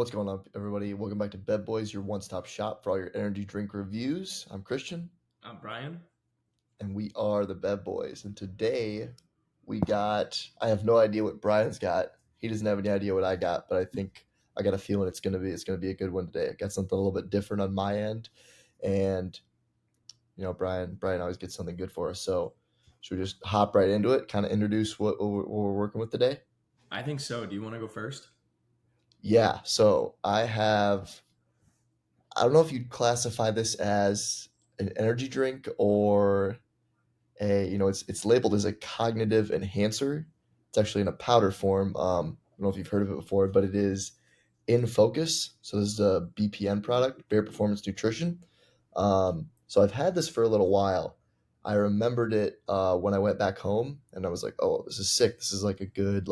What's going on, everybody? Welcome back to Bev Boys, your one-stop shop for all your energy drink reviews. I'm Christian, I'm Brian. and we are the Bev Boys. And today I have no idea what Brian's got. He doesn't have any idea what I got, but I think I got a feeling it's gonna be a good one today. I got something a little bit different on my end, and Brian always gets something good for us. So should we just hop right into it? Kind of introduce what we're working with today? I think so. Do you want to go first? Yeah. So I don't know if you'd classify this as an energy drink or it's labeled as a cognitive enhancer. It's actually in a powder form. I don't know if you've heard of it before, but it is in focus. So this is a BPN product, Bare Performance Nutrition. So I've had this for a little while. I remembered it when I went back home, and I was like, "Oh, this is sick. This is like a good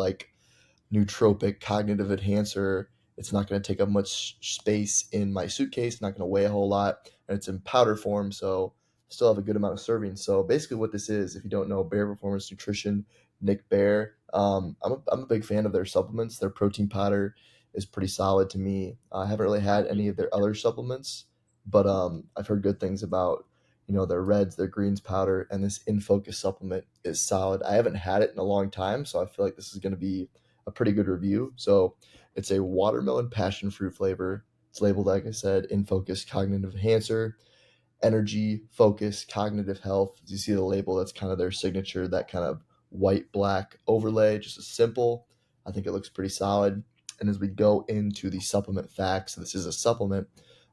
nootropic cognitive enhancer. It's not going to take up much space in my suitcase, not going to weigh a whole lot, and it's in powder form, so still have a good amount of servings." So basically, what this is, if you don't know, Bare Performance Nutrition, Nick Bare. I'm a big fan of their supplements. Their protein powder is pretty solid to me. I haven't really had any of their other supplements, but I've heard good things about their reds, their greens powder, and this In Focus supplement is solid. I haven't had it in a long time, so I feel like this is going to be a pretty good review. So it's a watermelon passion fruit flavor. It's labeled, like I said, In Focus Cognitive Enhancer, Energy, Focus, Cognitive Health. As you see the label, that's kind of their signature, that kind of white black overlay, just a simple. I think it looks pretty solid. And as we go into the supplement facts, this is a supplement.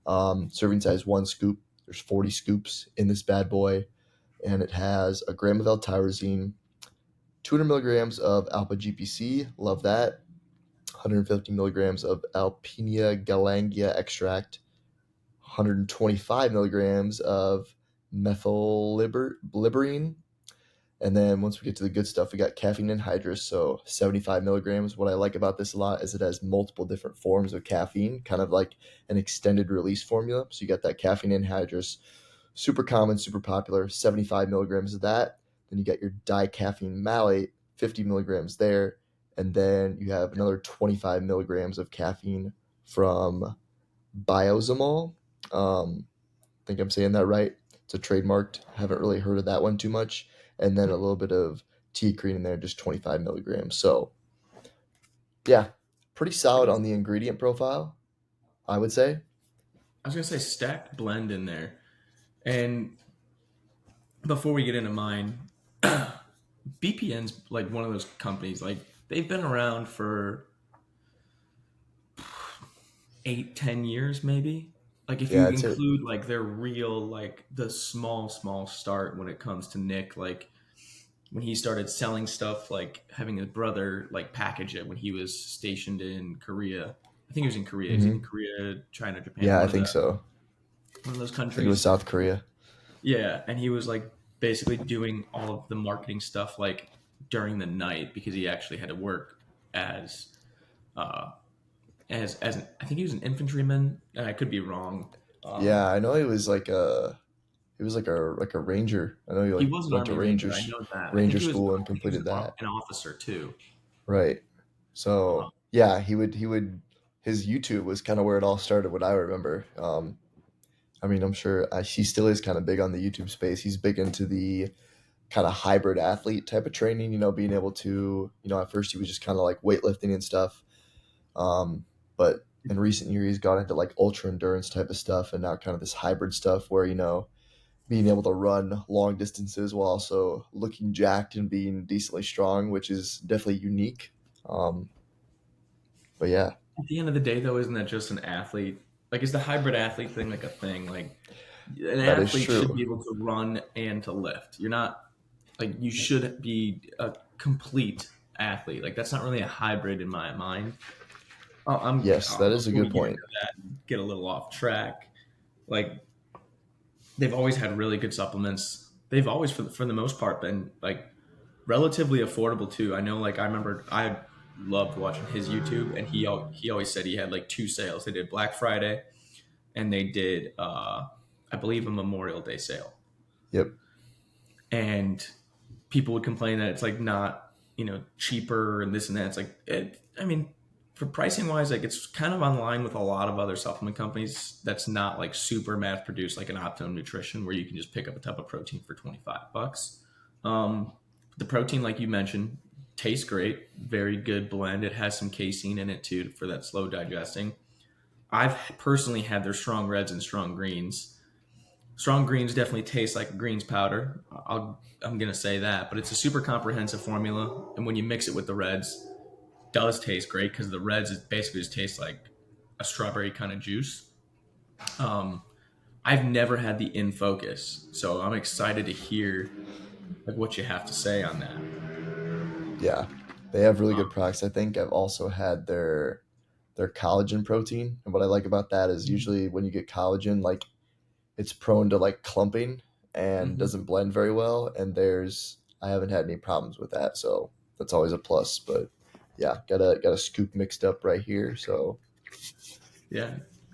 Serving size 1 scoop. There's 40 scoops in this bad boy, and it has a gram of L-tyrosine, 200 milligrams of alpha GPC, love that, 150 milligrams of Alpinia galangia extract, 125 milligrams of methylliberine. And then once we get to the good stuff, we got caffeine anhydrous, so 75 milligrams. What I like about this a lot is it has multiple different forms of caffeine, kind of like an extended release formula. So you got that caffeine anhydrous, super common, super popular, 75 milligrams of that. Then you got your dicaffeine malate, 50 milligrams there. And then you have another 25 milligrams of caffeine from Biozamol. I think I'm saying that right. It's a trademarked. Haven't really heard of that one too much. And then a little bit of tea cream in there, just 25 milligrams. So yeah, pretty solid on the ingredient profile, I would say. I was gonna say stacked blend in there. And before we get into mine, BPN's like one of those companies. Like they've been around for 8, 10 years, maybe. Like if you Yeah, it's a include like their real like the small start when it comes to Nick, like when he started selling stuff, like having his brother like package it when he was stationed in Korea. I think he was in Korea. He's in mhm. Korea, China, Japan, Yeah, I think so. one of those I think it was countries. South Korea. Yeah, and he was like basically doing all of the marketing stuff like during the night because he actually had to work as uh I think he was an infantryman. I could be wrong. Yeah, Um, I know he was like a ranger. I know he he like was an went to army ranger. I rangers know that. I think ranger he was. school I and think he was completed that. an officer too. Right. Uh, So yeah, he would his YouTube was kind of where it all started. What I remember. I mean, I'm sure he still is kind of big on the YouTube space. He's big into the kind of hybrid athlete type of training. Being able to at first he was just kind of like weightlifting and stuff. But in recent years, he's got into like ultra endurance type of stuff, and now kind of this hybrid stuff where being able to run long distances while also looking jacked and being decently strong, which is definitely unique. Um, but yeah, at the end of the day, though, isn't that just an athlete? Like, is the hybrid athlete thing like a thing? Like, an that is athlete should true. be able to run and to lift. You're not like you should be a complete athlete. Like, that's not really a hybrid in my mind. Yes, that is a Before we good get point. into that and get a little off track, like they've always had really good supplements. They've always, for the most part, been like relatively affordable too. I know, like I remember, I loved watching his YouTube, and he always said he had like two sales. They did Black Friday, and they did, I believe, a Memorial Day sale. Yep. And people would complain that it's like not cheaper and this and that. It's like I mean, for pricing wise, like it's kind of on line with a lot of other supplement companies. That's not like super mass produced, like an Optimum Nutrition, where you can just pick up a tub of protein for $25. Um, the protein, like you mentioned, tastes great. Very good blend. It has some casein in it too for that slow digesting. I've personally had their strong reds and strong greens. Strong greens definitely taste like a greens powder. I'm gonna say that, but it's a super comprehensive formula, and when you mix it with the reds, does taste great because the reds is basically just tastes like a strawberry kind of juice. Um, I've never had the In Focus, so I'm excited to hear like what you have to say on that. Yeah, they have really good Um, products. I think I've also had their collagen protein, and what I like about that is usually when you get collagen, like it's prone to like clumping and mhm. doesn't blend very well. And I haven't had any problems with that, so that's always a plus. But yeah, got a scoop mixed up right here. So Yeah,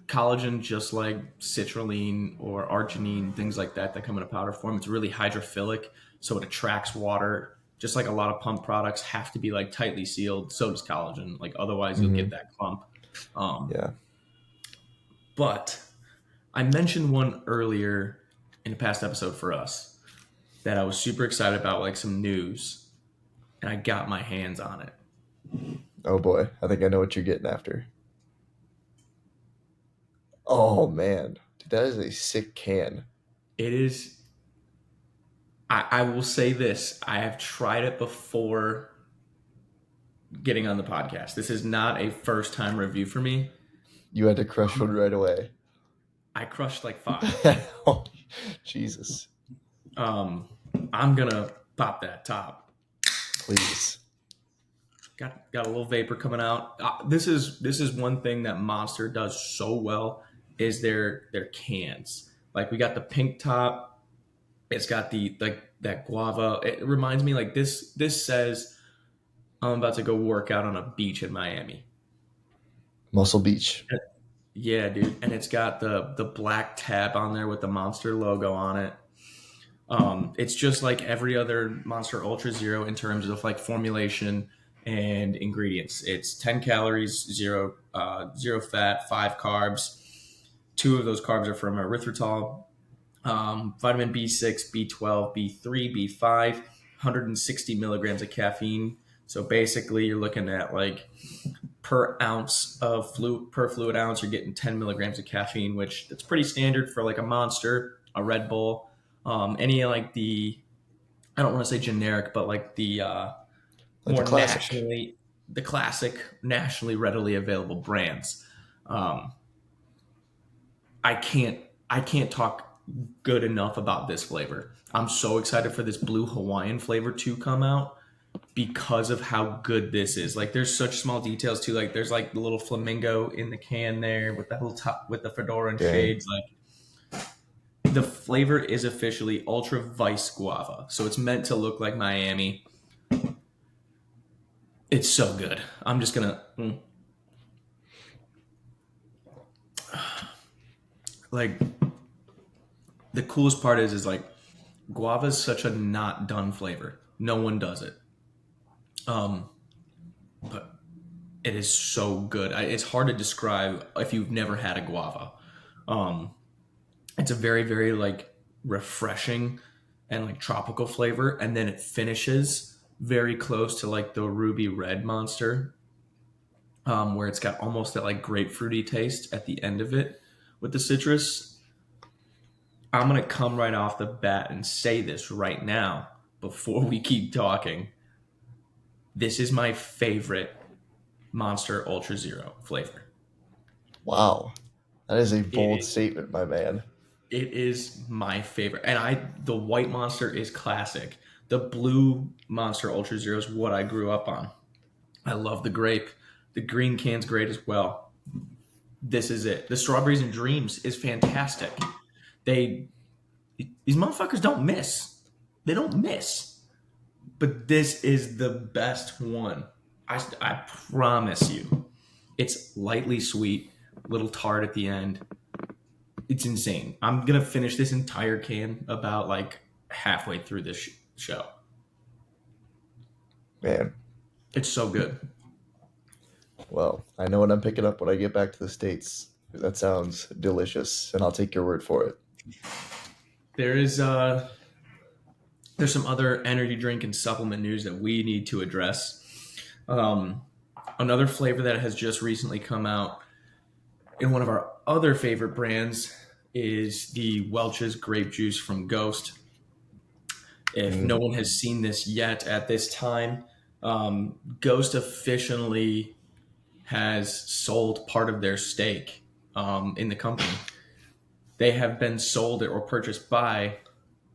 collagen, just like citrulline or arginine, things like that come in a powder form. It's really hydrophilic, so it attracts water. Just like a lot of pump products have to be like tightly sealed, so does collagen. Like otherwise, you'll get mhm, that clump. Um, yeah, but I mentioned one earlier in a past episode for us that I was super excited about, like some news, and I got my hands on it. oh boy, I think I know what you're getting after. Oh man, dude, that is a sick can. It is. I will say this: I have tried it before getting on the podcast. This is not a first time review for me. You had to crush one right away. I crushed like five. Oh, Jesus, Um, I'm gonna pop that top. please. Got a little vapor coming out. This is one thing that Monster does so well is their cans. Like we got the pink top. It's got the like that guava. It reminds me like this says I'm about to go work out on a beach in Miami. Muscle Beach. Yeah, dude. And it's got the black tab on there with the Monster logo on it. It's just like every other Monster Ultra Zero in terms of like formulation and ingredients. It's 10 calories, zero fat, five carbs. Two of those carbs are from erythritol, vitamin B6, B12, B3, B5, 160 milligrams of caffeine. So basically, you're looking at like per ounce of fluid per fluid ounce, you're getting 10 milligrams of caffeine, which that's pretty standard for like a Monster, a Red Bull, any like the I don't want to say generic, but like the Like the more classic. nationally the classic nationally readily available brands. Um, I can't talk good enough about this flavor. I'm so excited for this blue Hawaiian flavor to come out because of how good this is. Like there's such small details too. Like there's like the little flamingo in the can there with that little top with the fedora and Dang. shades. Like the flavor is officially Ultra Vice Guava. So it's meant to look like Miami. It's so good. I'm just gonna like the coolest part is like guava is such a not done flavor. No one does it. Um, but it is so good. It's hard to describe if you've never had a guava. Um, it's a very very like refreshing and like tropical flavor, and then it finishes very close to like the ruby red monster, where it's got almost that like grapefruity taste at the end of it with the citrus. I'm gonna come right off the bat and say this right now before we keep talking. This is my favorite Monster Ultra Zero flavor. Wow. That is a It bold is statement, my man. it is my favorite, and the white Monster is classic. The blue Monster Ultra Zero is what I grew up on. I love the grape. The green can's great as well. This is it. The strawberries and dreams is fantastic. They these motherfuckers don't miss. They don't miss. But this is the best one. I promise you. It's lightly sweet, little tart at the end. It's insane. I'm gonna finish this entire can about like halfway through this show. Man, It's so good. Well, I know what I'm picking up when I get back to the States. That sounds delicious, and I'll take your word for it. There is there's some other energy drink and supplement news that we need to address. Um, Another flavor that has just recently come out in one of our other favorite brands is the Welch's grape juice from Ghost. If no Mm, one has seen this yet at this time, Ghost officially has sold part of their stake in the company. They have been sold or purchased by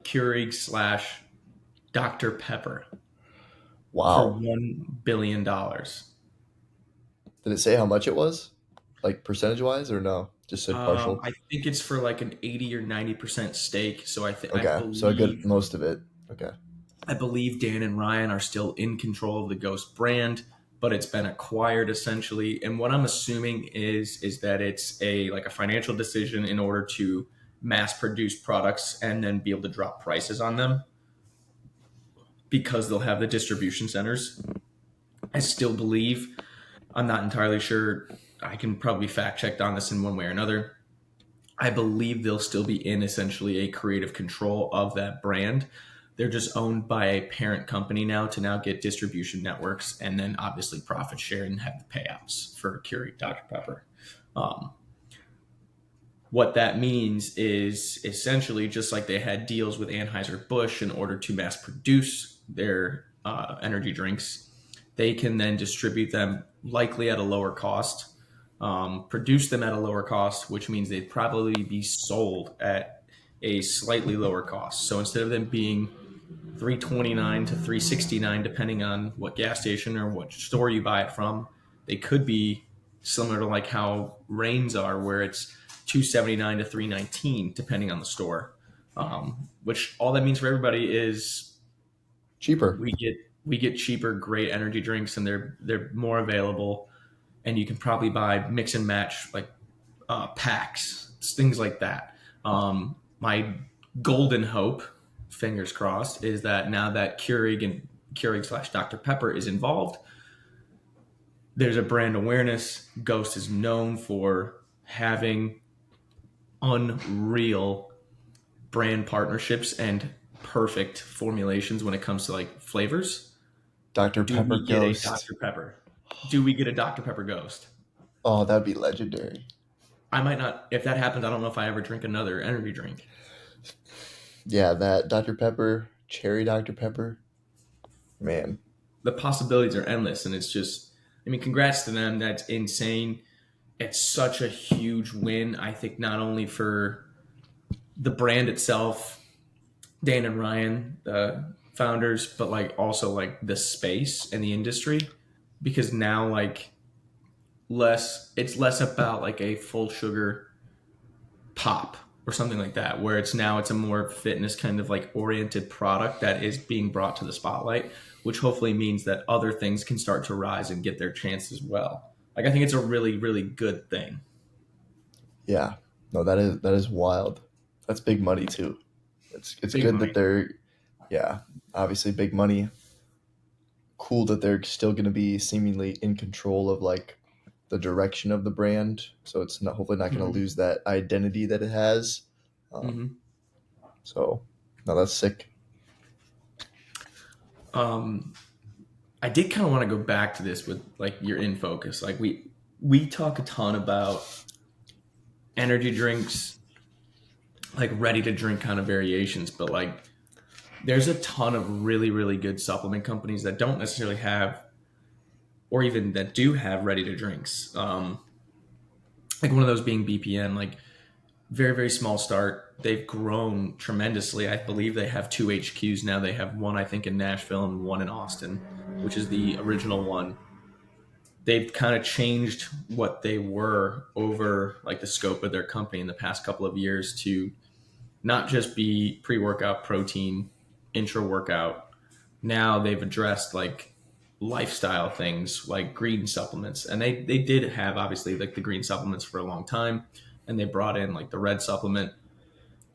Keurig slash Dr. Pepper for wow. $1 billion. Did it say how much it was? Like percentage wise, or no? Just said partial? I think it's for like an 80 or 90% stake. So Okay, so a good most of it. Okay. I believe Dan and Ryan are still in control of the Ghost brand, but it's been acquired essentially. And what I'm assuming is that it's a financial decision in order to mass produce products and then be able to drop prices on them because they'll have the distribution centers. I still believe, I'm not entirely sure. I can probably fact checked on this in one way or another. I believe they'll still be in essentially a creative control of that brand. They're just owned by a parent company now to now get distribution networks and then obviously profit share and have the payouts for Keurig Dr. Pepper. Um, what that means is essentially just like they had deals with Anheuser-Busch in order to mass produce their energy drinks, they can then distribute them likely at a lower cost, produce them at a lower cost, which means they'd probably be sold at a slightly lower cost. So instead of them being 329 to 369 depending on what gas station or what store you buy it from, they could be similar to like how Reigns are, where it's 279 to 319 depending on the store. Which all that means for everybody is Cheaper. we get we get cheaper, great energy drinks, and they're more available, and you can probably buy mix and match like packs, things like that. My golden hope, fingers crossed, is that now that Keurig slash Dr Pepper is involved, there's a brand awareness. Ghost is known for having unreal brand partnerships and perfect formulations when it comes to like flavors. Dr. Do Pepper we get a Ghost. Dr Pepper? Do we get a Dr Pepper Ghost? Oh, that'd be legendary. I might not. If that happens, I don't know if I ever drink another energy drink. Yeah, that Dr. Pepper, cherry Dr. Pepper. Man, The possibilities are endless, and it's just, I mean, congrats to them. That's insane. It's such a huge win. I think not only for the brand itself, Dan and Ryan, the founders, but like also like the space and the industry, because now like it's less about like a full sugar pop or something like that, where it's a more fitness kind of like oriented product that is being brought to the spotlight, which hopefully means that other things can start to rise and get their chance as well. Like I think it's a really, really good thing. yeah. No, that is wild. That's big money too. It's Big good that money. they're yeah, obviously big money. Cool that they're still going to be seemingly in control of like the direction of the brand. So it's not hopefully not going to Hmm. lose that identity that it has. Um, Hmm. so no, that's sick. Um, I did kind of want to go back to this with like your in focus. Like we talk a ton about energy drinks, like ready to drink kind of variations, but like there's a ton of really, really good supplement companies that don't necessarily have, or even that do have ready to drinks. Like one of those being BPN, like very, very small start. They've grown tremendously. I believe they have two HQs now. They have one, I think, in Nashville and one in Austin, which is the original one. They've kind of changed what they were over like the scope of their company in the past couple of years to not just be pre-workout protein, intra-workout. Now they've addressed like lifestyle things like green supplements, and they did have obviously like the green supplements for a long time, and they brought in like the red supplement.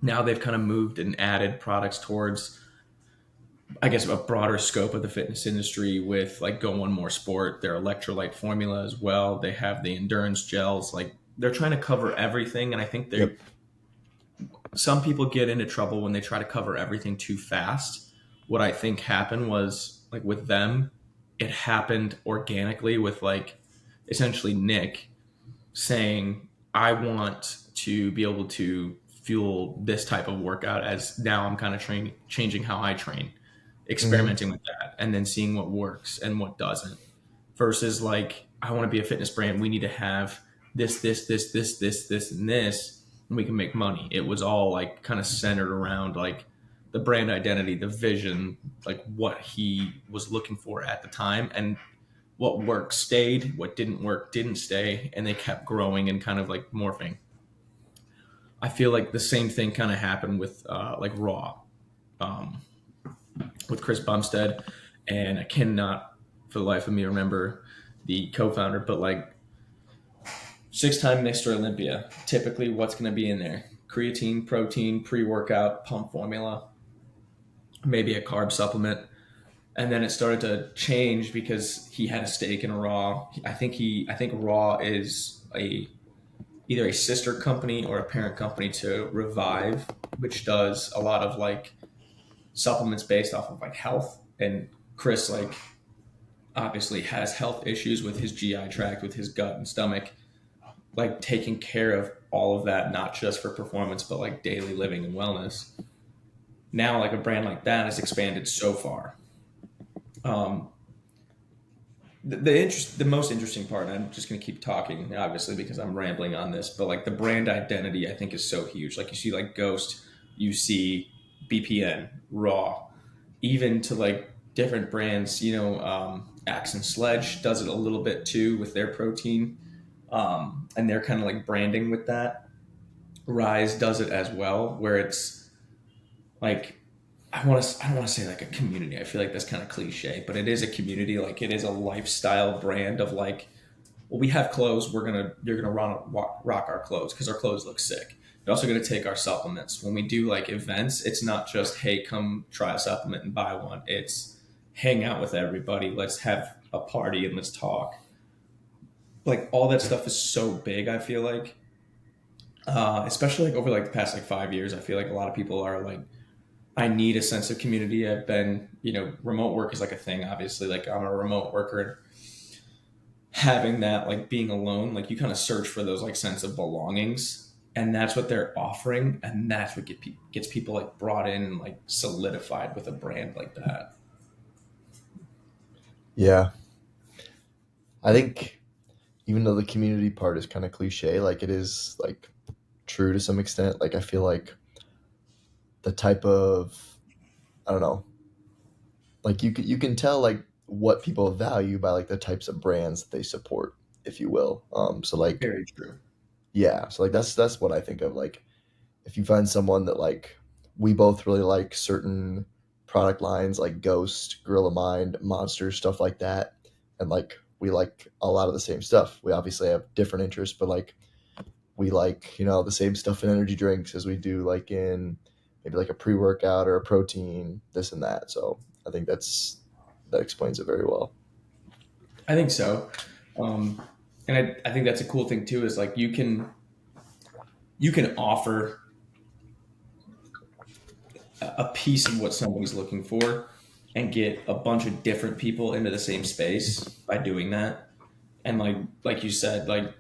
Now they've kind of moved and added products towards I guess, a broader scope of the fitness industry with like Go One More Sport, their electrolyte formula as well. They have the endurance gels. Like they're trying to cover everything, and I think they Yep. some people get into trouble when they try to cover everything too fast. What I think happened was like with them, it happened organically with like essentially Nick saying, I want to be able to fuel this type of workout as now I'm kind of changing how I train, Hmm. experimenting with that, and then seeing what works and what doesn't. Versus like, I want to be a fitness brand. We need to have this, and this, and we can make money. It was all like kind of centered around like the brand identity, the vision, like what he was looking for at the time, and what worked stayed, what didn't work didn't stay, and they kept growing and kind of like morphing. I feel like the same thing kind of happened with like Raw, um, with Chris Bumstead, and I cannot for the life of me remember the co-founder, but like 6-time Mr. Olympia. Typically, what's going to be in there? Creatine, protein, pre-workout, pump formula, maybe a carb supplement. And then it started to change because he had a stake in Raw. I think Raw is a either a sister company or a parent company to Revive, which does a lot of like supplements based off of like health. And Chris like obviously has health issues with his GI tract, with his gut and stomach, like taking care of all of that, not just for performance, but like daily living and wellness. Now, like a brand like that has expanded so far. Um, the most interesting part, and I'm just going to keep talking, obviously, because I'm rambling on this, but like the brand identity, I think is so huge. Like you see, like Ghost, you see BPN, Raw, even to like different brands. Axe and Sledge does it a little bit too with their protein, and they're kind of like branding with that. Rise does it as well, where it's like I don't want to say like a community. I feel like that's kind of cliche, but it is a community. Like it is a lifestyle brand of like, well, we have clothes. You're gonna rock our clothes because our clothes look sick. You're also gonna take our supplements. When we do like events, it's not just hey, come try a supplement and buy one. It's hang out with everybody. Let's have a party and let's talk. Like all that stuff is so big. I feel like, especially like over like the past like 5 years, I feel like a lot of people are like I need a sense of community. I've been, remote work is like a thing, obviously. Like I'm a remote worker. Having that, like being alone, like you kind of search for those like sense of belongings. And that's what they're offering. And that's what gets people like brought in and like solidified with a brand like that. Yeah. I think even though the community part is kind of cliche, like it is like true to some extent. Like I feel like the type of, I don't know, like you can tell like what people value by like the types of brands that they support, if you will. So like Very true. yeah, so like that's what I think of. Like if you find someone that like we both really like certain product lines like Ghost, Gorilla Mind, Monster, stuff like that, and like we like a lot of the same stuff. We obviously have different interests, but like we like the same stuff in energy drinks as we do like in maybe like a pre-workout or a protein, this and that. So I think that explains it very well. I think so. Um, and I think that's a cool thing too, is like you can offer a piece of what somebody's looking for and get a bunch of different people into the same space by doing that. And like you said, like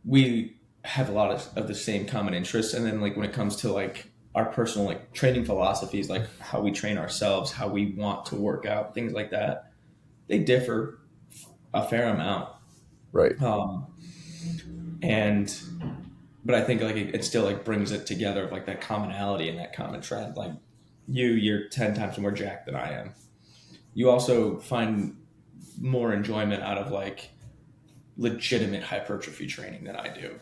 we have a lot of the same common interests. And then like when it comes to like our personal like training philosophies, like how we train ourselves, how we want to work out, things like that, they differ a fair amount. Right. Um, and but I think like it still like brings it together of like that commonality and that common trend. Like you're 10 times more jacked than I am. You also find more enjoyment out of like legitimate hypertrophy training than I do.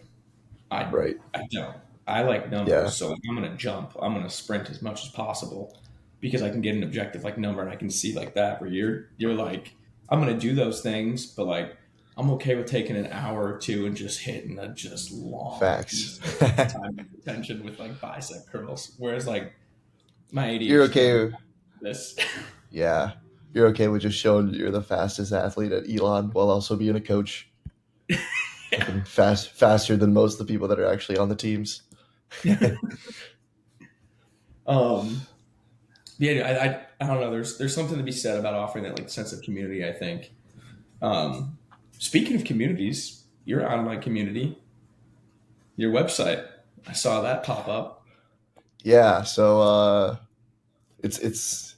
I Right. I don't. I like numbers, Yeah. so like, I'm gonna jump. I'm gonna sprint as much as possible because I can get an objective like number and I can see like that. Where you're like I'm gonna do those things, but like I'm okay with taking an hour or two and just hitting a just long Facts. piece of time and attention with like bicep curls. Whereas like my You're ADHD, okay. this. Yeah. You're okay with just showing you're the fastest athlete at Elon while also being a coach, Yeah. looking faster than most of the people that are actually on the teams. um, yeah, I don't know. There's something to be said about offering that like sense of community. I think. Um, Speaking of communities, you're on my community, your website. I saw that pop up. Yeah, so it's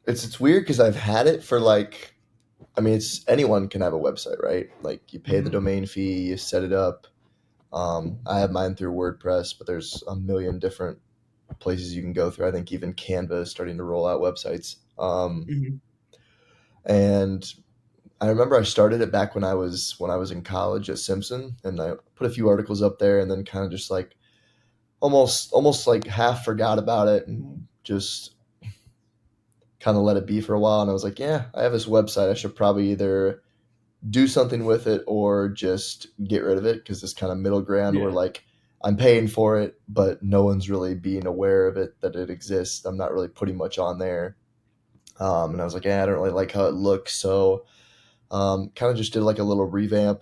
it's weird because I've had it for like, I mean, it's anyone can have a website, right? Like you pay the Hmm. domain fee, you set it up. I have mine through WordPress, but there's a million different places you can go through. I think even Canva is starting to roll out websites. Hmm. And I remember I started it back when I was in college at Simpson, and I put a few articles up there, and then kind of just like almost like half forgot about it, and just kind of let it be for a while. And I was like, yeah, I have this website. I should probably either do something with it or just get rid of it, because this kind of middle ground where Yeah. like I'm paying for it, but no one's really being aware of it, that it exists. I'm not really putting much on there. And I was like, yeah, I don't really like how it looks. So kind of just did like a little revamp,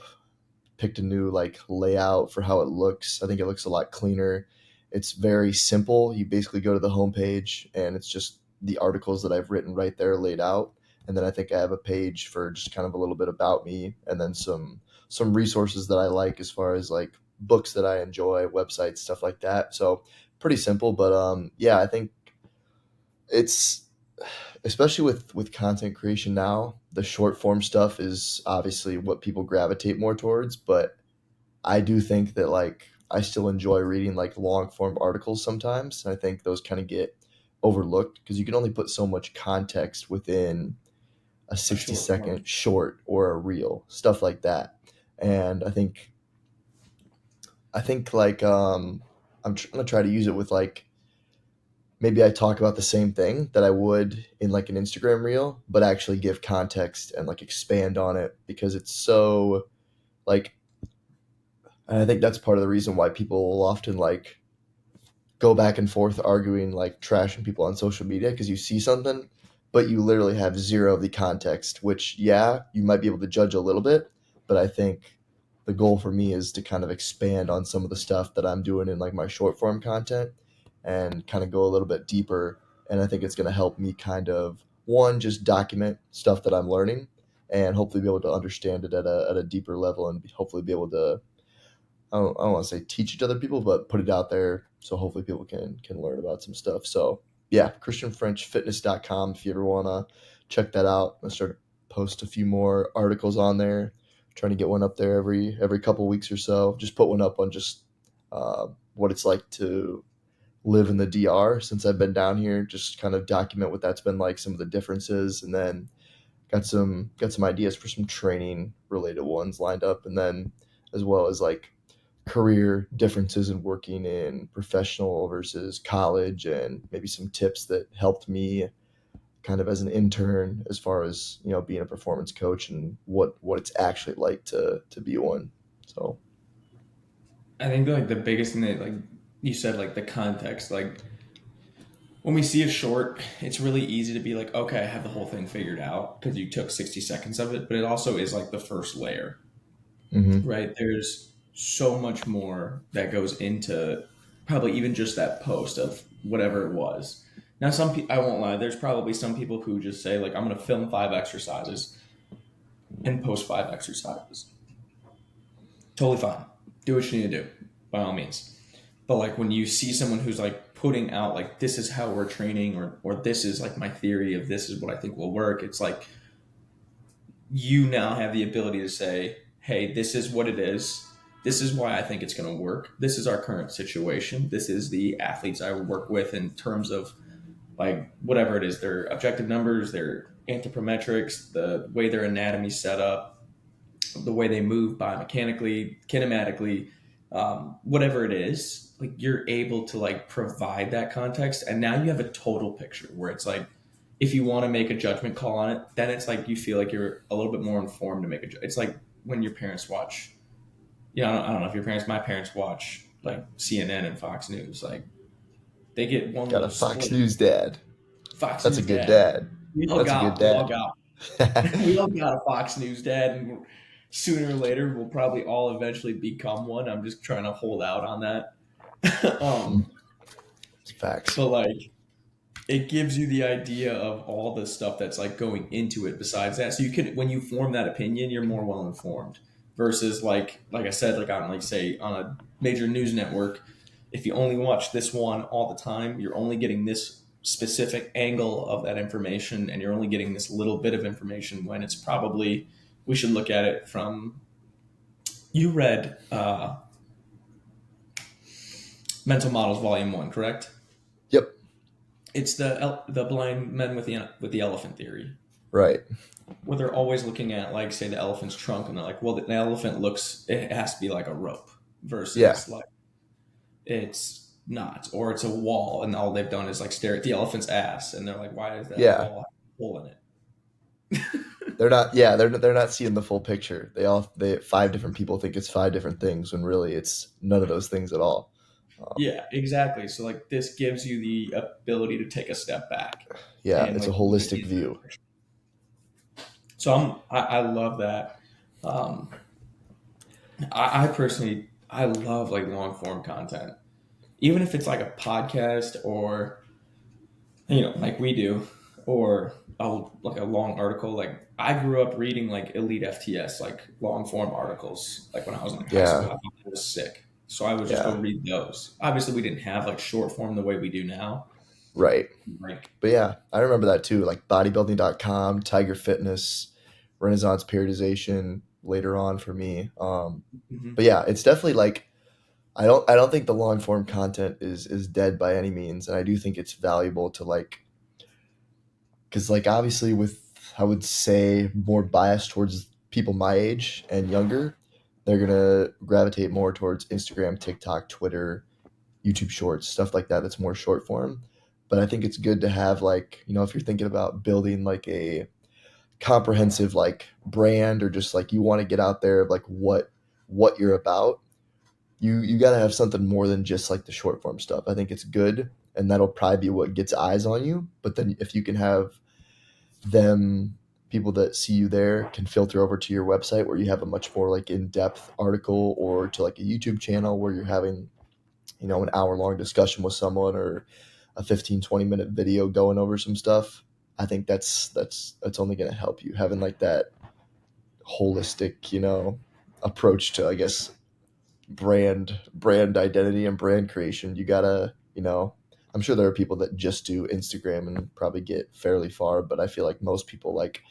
picked a new like layout for how it looks. I think it looks a lot cleaner. It's very simple. You basically go to the homepage and it's just the articles that I've written right there laid out. And then I think I have a page for just kind of a little bit about me, and then some resources that I like as far as like books that I enjoy, websites, stuff like that. So pretty simple, but yeah, I think it's, especially with content creation now, the short form stuff is obviously what people gravitate more towards, but I do think that like I still enjoy reading like long form articles sometimes. I think those kind of get overlooked because you can only put so much context within a A 60 short form. second short or a reel, stuff like that. And I think like gonna try to use it with like, maybe I talk about the same thing that I would in like an Instagram reel, but actually give context and like expand on it, because it's so like, and I think that's part of the reason why people will often like go back and forth arguing, like trashing people on social media, because you see something, but you literally have zero of the context, which, yeah, you might be able to judge a little bit, but I think the goal for me is to kind of expand on some of the stuff that I'm doing in like my short form content and kind of go a little bit deeper. And I think it's going to help me kind of, one, just document stuff that I'm learning and hopefully be able to understand it at a deeper level, and hopefully be able to, I don't want to say teach it to other people, but put it out there so hopefully people can learn about some stuff. So yeah, christianfrenchfitness.com if you ever want to check that out. I start to post a few more articles on there, trying to get one up there every couple weeks or so. Just put one up on just what it's like to live in the DR since I've been down here. Just kind of document what that's been like, some of the differences, and then got some ideas for some training related ones lined up, and then as well as like career differences in working in professional versus college, and maybe some tips that helped me kind of as an intern, as far as being a performance coach and what it's actually like to be one. So I think like the biggest thing that like you said, like the context, like when we see a short, it's really easy to be like, okay, I have the whole thing figured out because you took 60 seconds of it, but it also is like the first layer, hmm right? There's so much more that goes into probably even just that post of whatever it was. Now, I won't lie, there's probably some people who just say, like, I'm going to film 5 exercises and post 5 exercises. Totally fine. Do what you need to do, by all means. But like when you see someone who's like putting out like this is how we're training, or this is like my theory of this is what I think will work, it's like you now have the ability to say, hey, this is what it is. This is why I think it's going to work. This is our current situation. This is the athletes I work with in terms of like whatever it is, their objective numbers, their anthropometrics, the way their anatomy set up, the way they move biomechanically, kinematically, whatever it is, like you're able to like provide that context, and now you have a total picture where it's like, if you want to make a judgment call on it, then it's like you feel like you're a little bit more informed to make a. It's like when your parents watch. Yeah, I don't know if your parents. My parents watch like CNN and Fox News. Like they get one got a little Fox split. News dad. Fox That's a News good dad. dad. That's a good We all dad. got we all got a Fox News dad, and sooner or later we'll probably all eventually become one. I'm just trying to hold out on that. Facts. But like it gives you the idea of all the stuff that's like going into it besides that. So you can when you form that opinion, you're more well informed versus like I said, like on like say on a major news network, if you only watch this one all the time, you're only getting this specific angle of that information and you're only getting this little bit of information when it's probably we should look at it from you read Mental Models Volume 1, correct? Yep. It's the blind men with the elephant theory Right. where they're always looking at like say the elephant's trunk and they're like, well, the elephant looks it has to be like a rope Yeah. versus like it's not, or it's a wall and all they've done is like stare at the elephant's ass and they're like, why is that Yeah. wall have a hole in it? They're not. Yeah. They're not seeing the full picture. They five different people think it's five different things when really it's none of those things at all. Yeah, exactly. So like this gives you the ability to take a step back Yeah. and It's a like look at the holistic entire view. picture. So I love that. Um, I personally I love like long form content, even if it's like a podcast or like we do, or like a long article. Like I grew up reading like Elite FTS, like long form articles. Like when I was in like high school, Yeah. I thought it was sick, so I would just go Yeah. read those. Obviously, we didn't have like short form the way we do now. Right. Like, But yeah, I remember that too. Like bodybuilding.com, Tiger Fitness, Renaissance Periodization later on for me. mhm. But yeah, it's definitely like I don't think the long form content is dead by any means, and I do think it's valuable to like because like obviously with I would say more bias towards people my age and younger, they're gonna gravitate more towards Instagram, TikTok, Twitter, YouTube Shorts, stuff like that. That's more short form. But I think it's good to have like if you're thinking about building like a comprehensive like brand or just like you want to get out there of like what you're about, you got to have something more than just like the short form stuff. I think it's good, and that'll probably be what gets eyes on you. But then if you can have them people that see you there can filter over to your website where you have a much more like in-depth article, or to like a YouTube channel where you're having an hour long discussion with someone, or a 15-20 minute video going over some stuff. I think that's only going to help you having like that holistic approach to, I guess, brand identity and brand creation. You gotta, I'm sure there are people that just do Instagram and probably get fairly far, but I feel like most people like,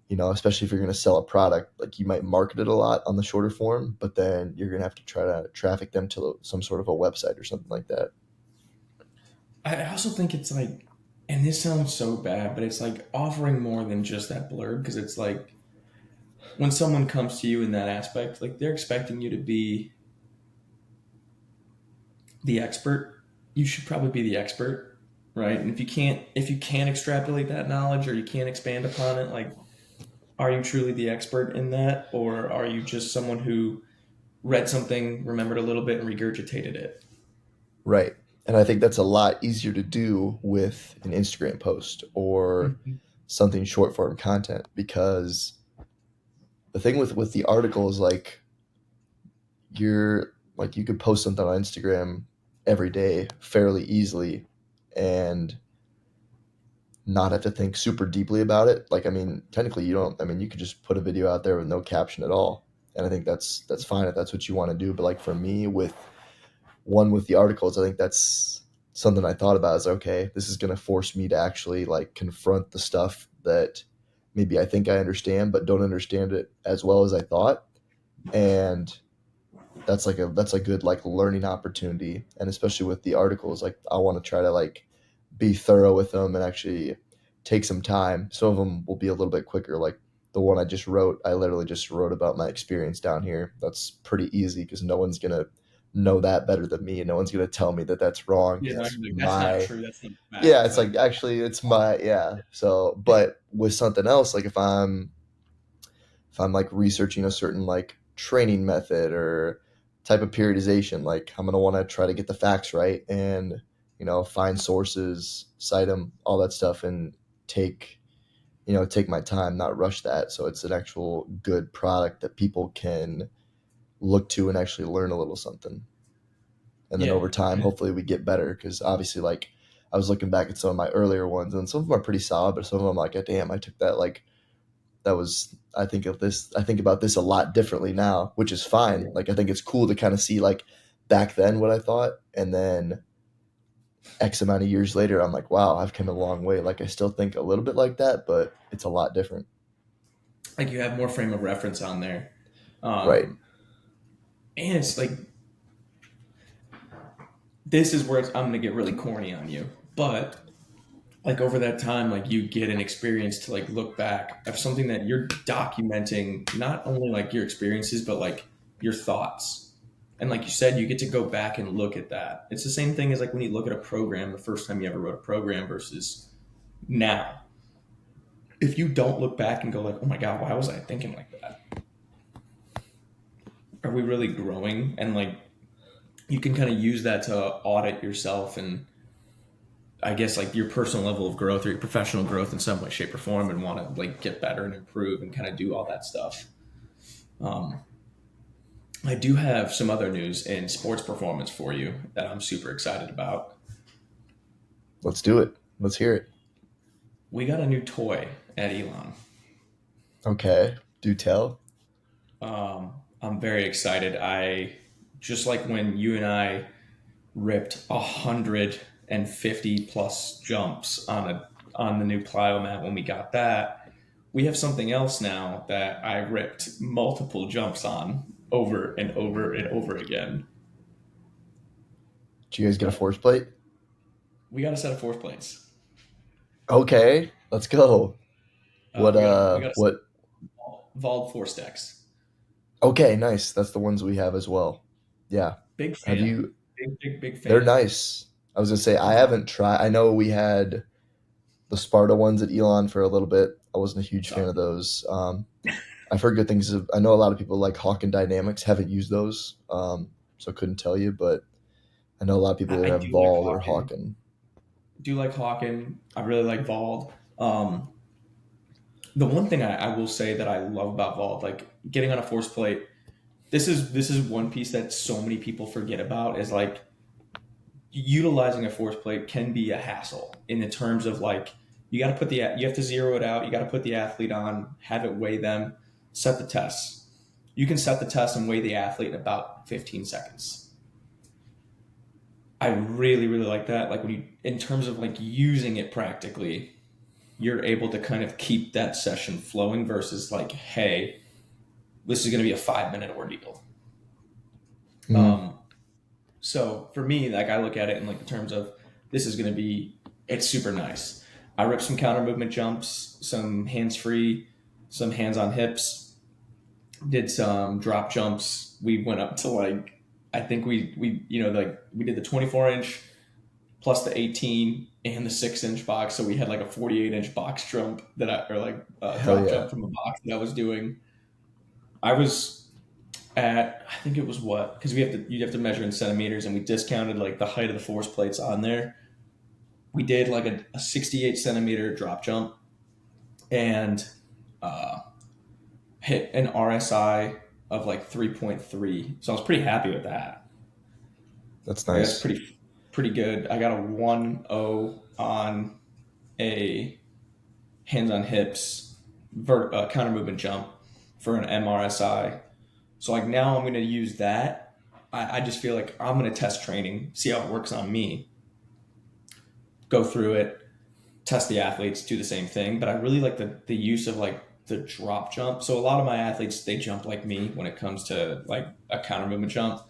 especially if you're going to sell a product, like you might market it a lot on the shorter form, but then you're going to have to try to traffic them to some sort of a website or something like that. I also think it's like, and this sounds so bad, but it's like offering more than just that blurb because it's like when someone comes to you in that aspect, like they're expecting you to be the expert. You should probably be the expert, right? And if you can't extrapolate that knowledge or you can't expand upon it, like, are you truly the expert in that, or are you just someone who read something, remembered a little bit, and regurgitated it? Right. And I think that's a lot easier to do with an Instagram post or Mhm. something short form content, because the thing with the article is like you're like you could post something on Instagram every day fairly easily and not have to think super deeply about it. Like, I mean, technically you don't, I mean, you could just put a video out there with no caption at all. And I think that's fine if that's what you want to do. But like for me with the articles, I think that's something I thought about is okay, this is going to force me to actually like confront the stuff that maybe I think I understand, but don't understand it as well as I thought. And that's a good like learning opportunity. And especially with the articles, like I want to try to like be thorough with them and actually take some time. Some of them will be a little bit quicker, like the one I just wrote. I literally just wrote about my experience down here. That's pretty easy because no one's gonna know that better than me, and no one's gonna tell me that that's wrong Yeah, because like, it's that's not my true. That's not yeah, fact. it's like actually it's my yeah. So but with something else, like if I'm like researching a certain like training method or type of periodization, like I'm gonna want to try to get the facts right. And find sources, cite them, all that stuff, and take take my time, not rush that. So it's an actual good product that people can look to and actually learn a little something. And then Yeah. over time, hopefully we get better because obviously, like, I was looking back at some of my earlier ones, and some of them are pretty solid, but some of them, like, damn, I took that, like, that was, I think about this a lot differently now, which is fine. Yeah. Like, I think it's cool to kind of see, like, back then what I thought, and then X amount of years later, I'm like, wow, I've come a long way. Like, I still think a little bit like that, but it's a lot different. Like you have more frame of reference on there. Right. Um, and it's like, this is where I'm going to get really corny on you. But like over that time, like you get an experience to like look back of something that you're documenting, not only like your experiences, but like your thoughts. And like you said, you get to go back and look at that. It's the same thing as like when you look at a program, the first time you ever wrote a program versus now. If you don't look back and go like, oh my God, why was I thinking like that? Are we really growing? And like you can kind of use that to audit yourself and I guess like your personal level of growth or your professional growth in some way, shape, or form, and want to like get better and improve and kind of do all that stuff. Um, I do have some other news in sports performance for you that I'm super excited about. Let's do it. Let's hear it. We got a new toy at Elon. Okay. Do tell. I'm very excited. I just like when you and I ripped 150 plus jumps on the new plyomat when we got that. We have something else now that I ripped multiple jumps on over and over and over again. Did you guys get a force plate? We got a set of force plates. Okay. Let's go. We got a What Vald force decks. Okay, nice. That's the ones we have as well. Yeah. Big Have fan. you Big They're fan. nice. I was gonna say I haven't tried. I know we had the Sparta ones at Elon for a little bit. I wasn't a huge fan Uh, of those. I've heard good things. I know a lot of people like Hawk and Dynamics. Haven't used those, so couldn't tell you. But I know a lot of people I either have do like Vol or Hawken. Hawken. Do like Hawken. I really like Vald. The one thing I will say that I love about Vault, like getting on a force plate, this is one piece that so many people forget about is like utilizing a force plate can be a hassle in the terms of like you have to zero it out, you got to put the athlete on, have it weigh them, set the tests. You can set the test and weigh the athlete in about 15 seconds. I really like that. Like when you in terms of like using it practically, you're able to kind of keep that session flowing versus like, hey, this is going to be a 5 minute ordeal. Mm, Um, so for me, like I look at it in like the terms of this is going to be, it's super nice. I ripped some counter movement jumps, some hands free, some hands on hips, did some drop jumps. We went up to like, I think like we did the 24-inch plus the 18 and the 6-inch box. So we had like a 48-inch box jump or like hell drop yeah. jump from a box that I was doing. I was I think it was what, because you have to measure in centimeters and we discounted like the height of the force plates on there. We did like a 68 centimeter drop jump and uh, hit an RSI of like 3.3. So I was pretty happy with that. That's Like that's nice. pretty good. I got a 1.0 on a hands on hips counter movement jump for an MRSI. So like now I'm going to use that. I just feel like I'm going to test training, see how it works on me, go through it, test the athletes, do the same thing. But I really like the use of like the drop jump. So a lot of my athletes, they jump like me when it comes to like a counter movement jump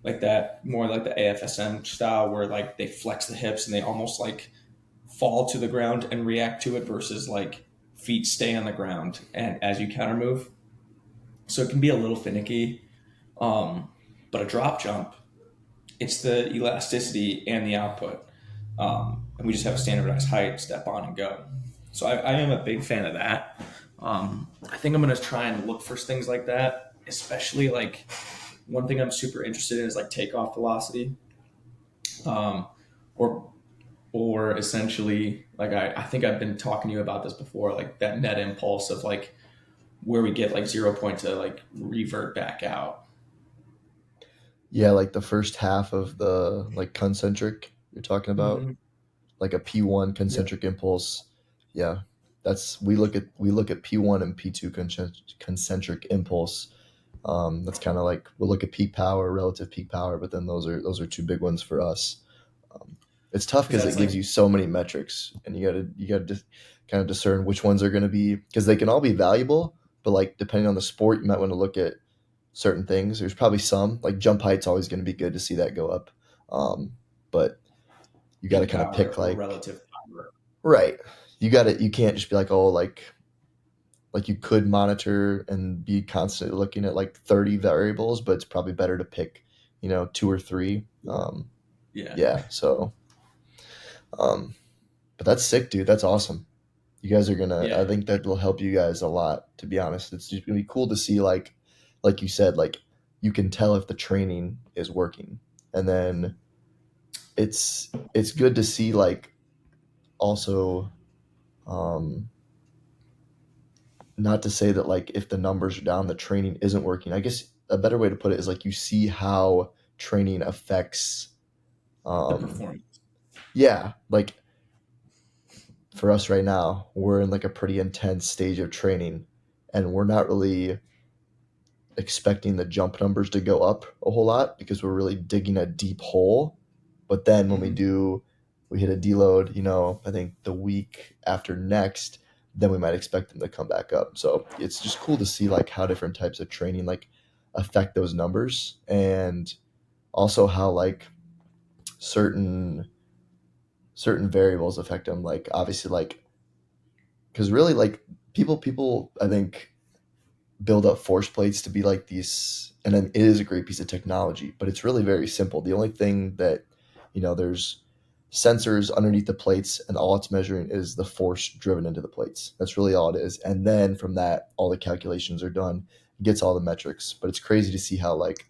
like that, more like the AFSM style where like they flex the hips and they almost like fall to the ground and react to it versus like feet stay on the ground and as you counter move. So it can be a little finicky. Um, but a drop jump, it's the elasticity and the output. And we just have a standardized height, step on and go. So I am a big fan of that. I think I'm going to try and look for things like that, especially like one thing I'm super interested in is like takeoff velocity, um, or or essentially like I think I've been talking to you about this before, like that net impulse of like where we get like 0 point to like revert back out. Yeah, like the first half of the like concentric you're talking about, Mm-hmm. like a P1 Yeah. concentric impulse. Yeah, that's we look at P1 and P2 concentric impulse. That's kind of like we'll look at peak power, relative peak power, but then those are two big ones for us. Um, it's tough Because because that's it gives like you so many metrics, and you gotta just kind of discern which ones are going to be because they can all be valuable, but like depending on the sport, you might want to look at certain things. There's probably some like jump height's always going to be good to see that go up, but you got to peak kind of power pick or like relative power. right. You can't just be like oh like you could monitor and be constantly looking at like 30 variables, but it's probably better to pick two or three. Yeah. Yeah, so um, but that's sick, dude. That's awesome. You guys are gonna. I Yeah. think that will help you guys a lot. To be honest, it's just gonna be cool to see like you said, like you can tell if the training is working, and then it's good to see like also um, not to say that like if the numbers are down, the training isn't working. I guess a better way to put it is like you see how training affects. The Um, performance. yeah, like for us right now, we're in like a pretty intense stage of training, and we're not really expecting the jump numbers to go up a whole lot because we're really digging a deep hole. But then when Mm-hmm. we hit a deload, I think the week after next, then we might expect them to come back up. So it's just cool to see like how different types of training like affect those numbers and also how like certain certain variables affect them. Like obviously like because really like people I think build up force plates to be like these and then it is a great piece of technology but it's really very simple. The only thing that there's sensors underneath the plates and all it's measuring is the force driven into the plates. That's really all it is, and then from that all the calculations are done. It gets all the metrics, but it's crazy to see how like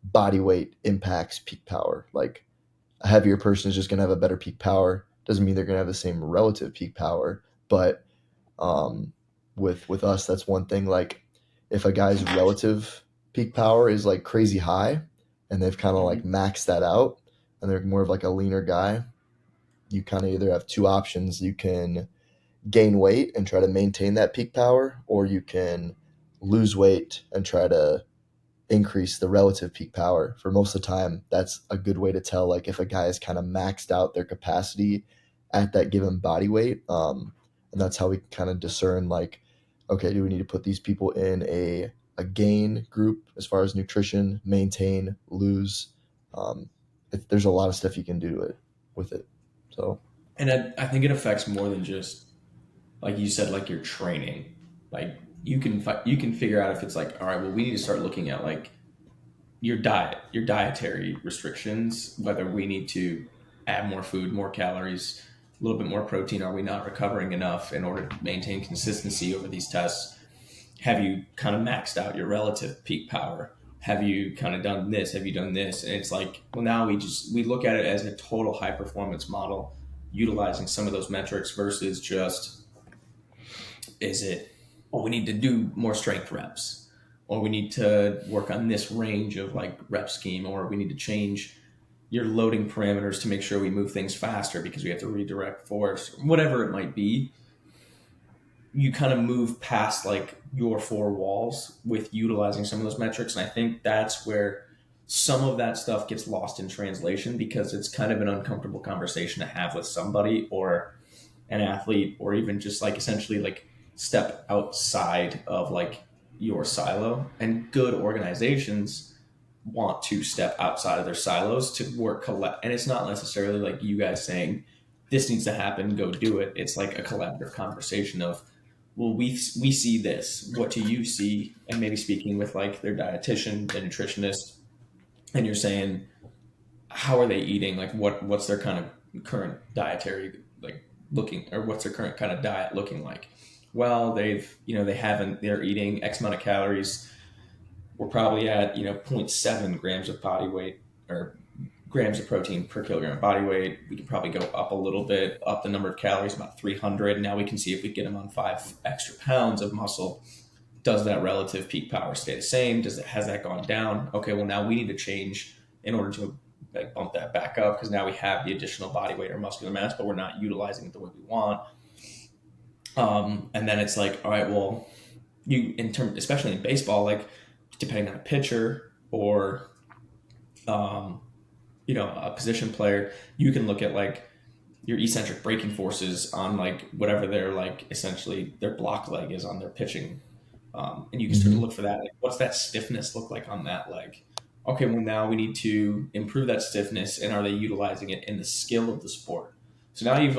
body weight impacts peak power. Like a heavier person is just going to have a better peak power, doesn't mean they're going to have the same relative peak power, but um, with us, that's one thing. Like if a guy's relative peak power is like crazy high, and they've kind of like Mm-hmm. maxed that out, and they're more of like a leaner guy, you kind of either have two options. You can gain weight and try to maintain that peak power, or you can lose weight and try to increase the relative peak power. For most of the time, that's a good way to tell like if a guy has kind of maxed out their capacity at that given body weight. And that's how we kind of discern like, okay, do we need to put these people in a gain group as far as nutrition, maintain, lose? Um, there's a lot of stuff you can do with it. So And I think it affects more than just like you said, like your training. Like you can figure out if it's like, all right, well, we need to start looking at like your diet, your dietary restrictions, whether we need to add more food, more calories, a little bit more protein. Are we not recovering enough in order to maintain consistency over these tests? Have you kind of maxed out your relative peak power? Have you kind of done this? Have you done this? And it's like, well, now we look at it as a total high performance model, utilizing some of those metrics versus just is it, oh, we need to do more strength reps, or we need to work on this range of like rep scheme, or we need to change your loading parameters to make sure we move things faster because we have to redirect force, whatever it might be. You kind of move past like your four walls with utilizing some of those metrics. And I think that's where some of that stuff gets lost in translation because it's kind of an uncomfortable conversation to have with somebody or an athlete or even just like essentially like step outside of like your silo. And good organizations want to step outside of their silos to work collect, and it's not necessarily like you guys saying this needs to happen, go do it. It's like a collaborative conversation of, well, we see this, what do you see? And maybe speaking with like their dietitian, their nutritionist, and you're saying how are they eating, like what's their kind of current dietary like looking, or what's their current kind of diet looking like. Well, they haven't, they're eating x amount of calories. We're probably at zero point 0.7 grams of body weight or grams of protein per kilogram of body weight. We can probably go up a little bit, up the number of calories, about 300. Now we can see if we get them on 5 extra pounds of muscle. Does that relative peak power stay the same? Has that gone down? Okay, well now we need to change in order to like bump that back up, because now we have the additional body weight or muscular mass, but we're not utilizing it the way we want. And then it's like, all right, well, especially in baseball, like depending on a pitcher or a position player, you can look at like your eccentric braking forces on like whatever their like essentially their block leg is on their pitching, and you can start to Hmm. look for that. Like, what's that stiffness look like on that leg? Okay, well now we need to improve that stiffness, and are they utilizing it in the skill of the sport? So now you've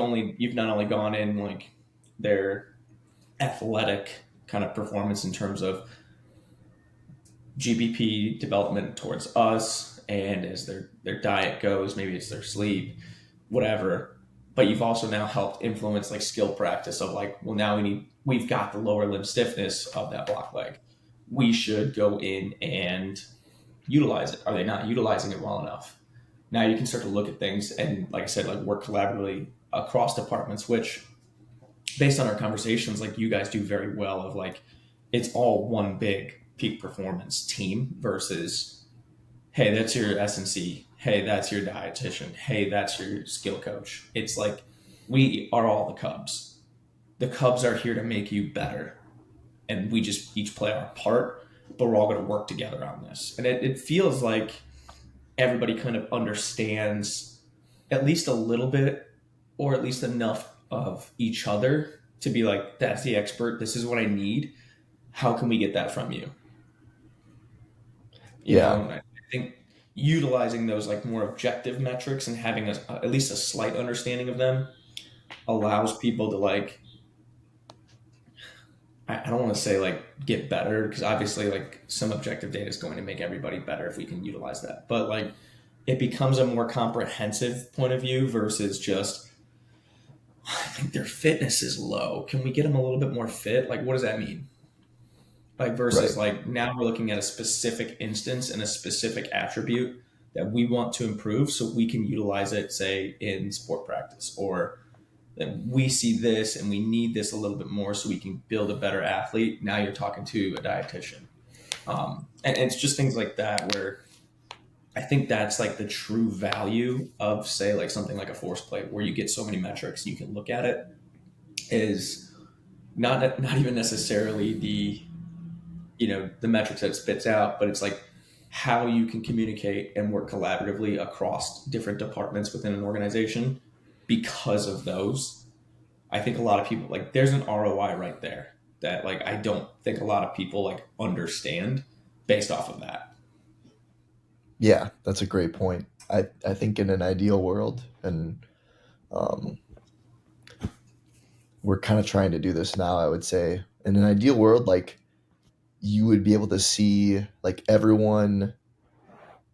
not only gone in like their athletic kind of performance in terms of GBP development towards us, and as their diet goes, maybe it's their sleep, whatever. But you've also now helped influence like skill practice of like, well, now we've got the lower limb stiffness of that block leg. We should go in and utilize it. Are they not utilizing it well enough? Now you can start to look at things and, like I said, like work collaboratively across departments, which based on our conversations, like you guys do very well of like, it's all one big peak performance team versus, hey, that's your S&C. Hey, that's your dietitian. Hey, that's your skill coach. It's like we are all the Cubs. The Cubs are here to make you better. And we just each play our part, but we're all going to work together on this. And it feels like everybody kind of understands at least a little bit, or at least enough of each other to be like, that's the expert. This is what I need. How can we get that from you? Yeah. And I think utilizing those like more objective metrics and having at least a slight understanding of them allows people to like, I don't want to say like get better, because obviously like some objective data is going to make everybody better if we can utilize that, but like it becomes a more comprehensive point of view versus just, I think their fitness is low, can we get them a little bit more fit? Like what does that mean? Like Right. versus like now we're looking at a specific instance and a specific attribute that we want to improve so we can utilize it, say in sport practice, or that we see this and we need this a little bit more so we can build a better athlete. Now you're talking to a dietitian. And it's just things like that where I think that's like the true value of, say, like something like a force plate where you get so many metrics you can look at it, is not even necessarily the metrics that it spits out, but it's like how you can communicate and work collaboratively across different departments within an organization because of those. I think a lot of people like there's an ROI right there that like I don't think a lot of people like understand based off of that. Yeah, that's a great point. I think in an ideal world, and um, we're kind of trying to do this now, I would say, in an ideal world, like you would be able to see like everyone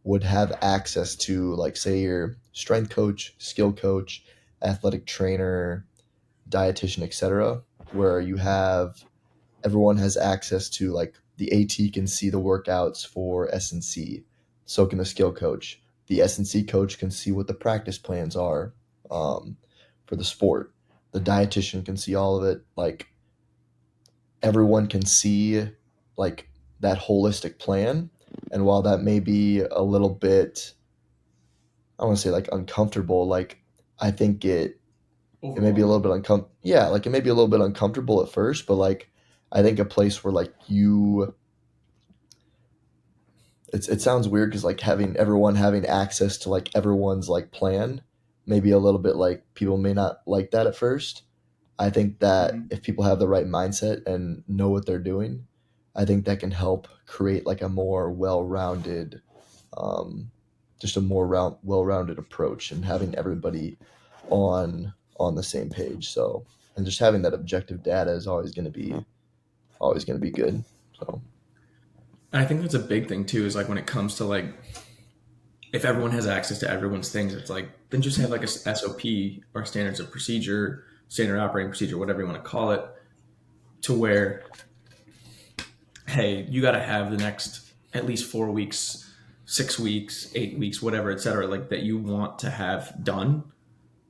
would have access to like say your strength coach, skill coach, athletic trainer, dietitian, etc., where you have everyone has access to like the AT can see the workouts for S&C, so can the skill coach. The S&C coach can see what the practice plans are um, for the sport. The dietitian can see all of it. Like everyone can see like that holistic plan. And while that may be a little bit, I want to say like uncomfortable, like I think it may be a little Overwhelming. bit yeah, like it may be a little bit uncomfortable at first, but like I think a place where like it sounds weird because like having everyone having access to like everyone's like plan, maybe a little bit like people may not like that at first. I think that Mhm. if people have the right mindset and know what they're doing, I think that can help create like a more well-rounded, um, just a more well-rounded approach, and having everybody on the same page. So, and just having that objective data is always going to be good. So, And I think that's a big thing too, is like when it comes to like if everyone has access to everyone's things, it's like then just have like a SOP or standards of procedure, standard operating procedure, whatever you want to call it, to where hey, you got to have the next at least 4 weeks 6 weeks, 8 weeks, whatever, et cetera, like that you want to have done.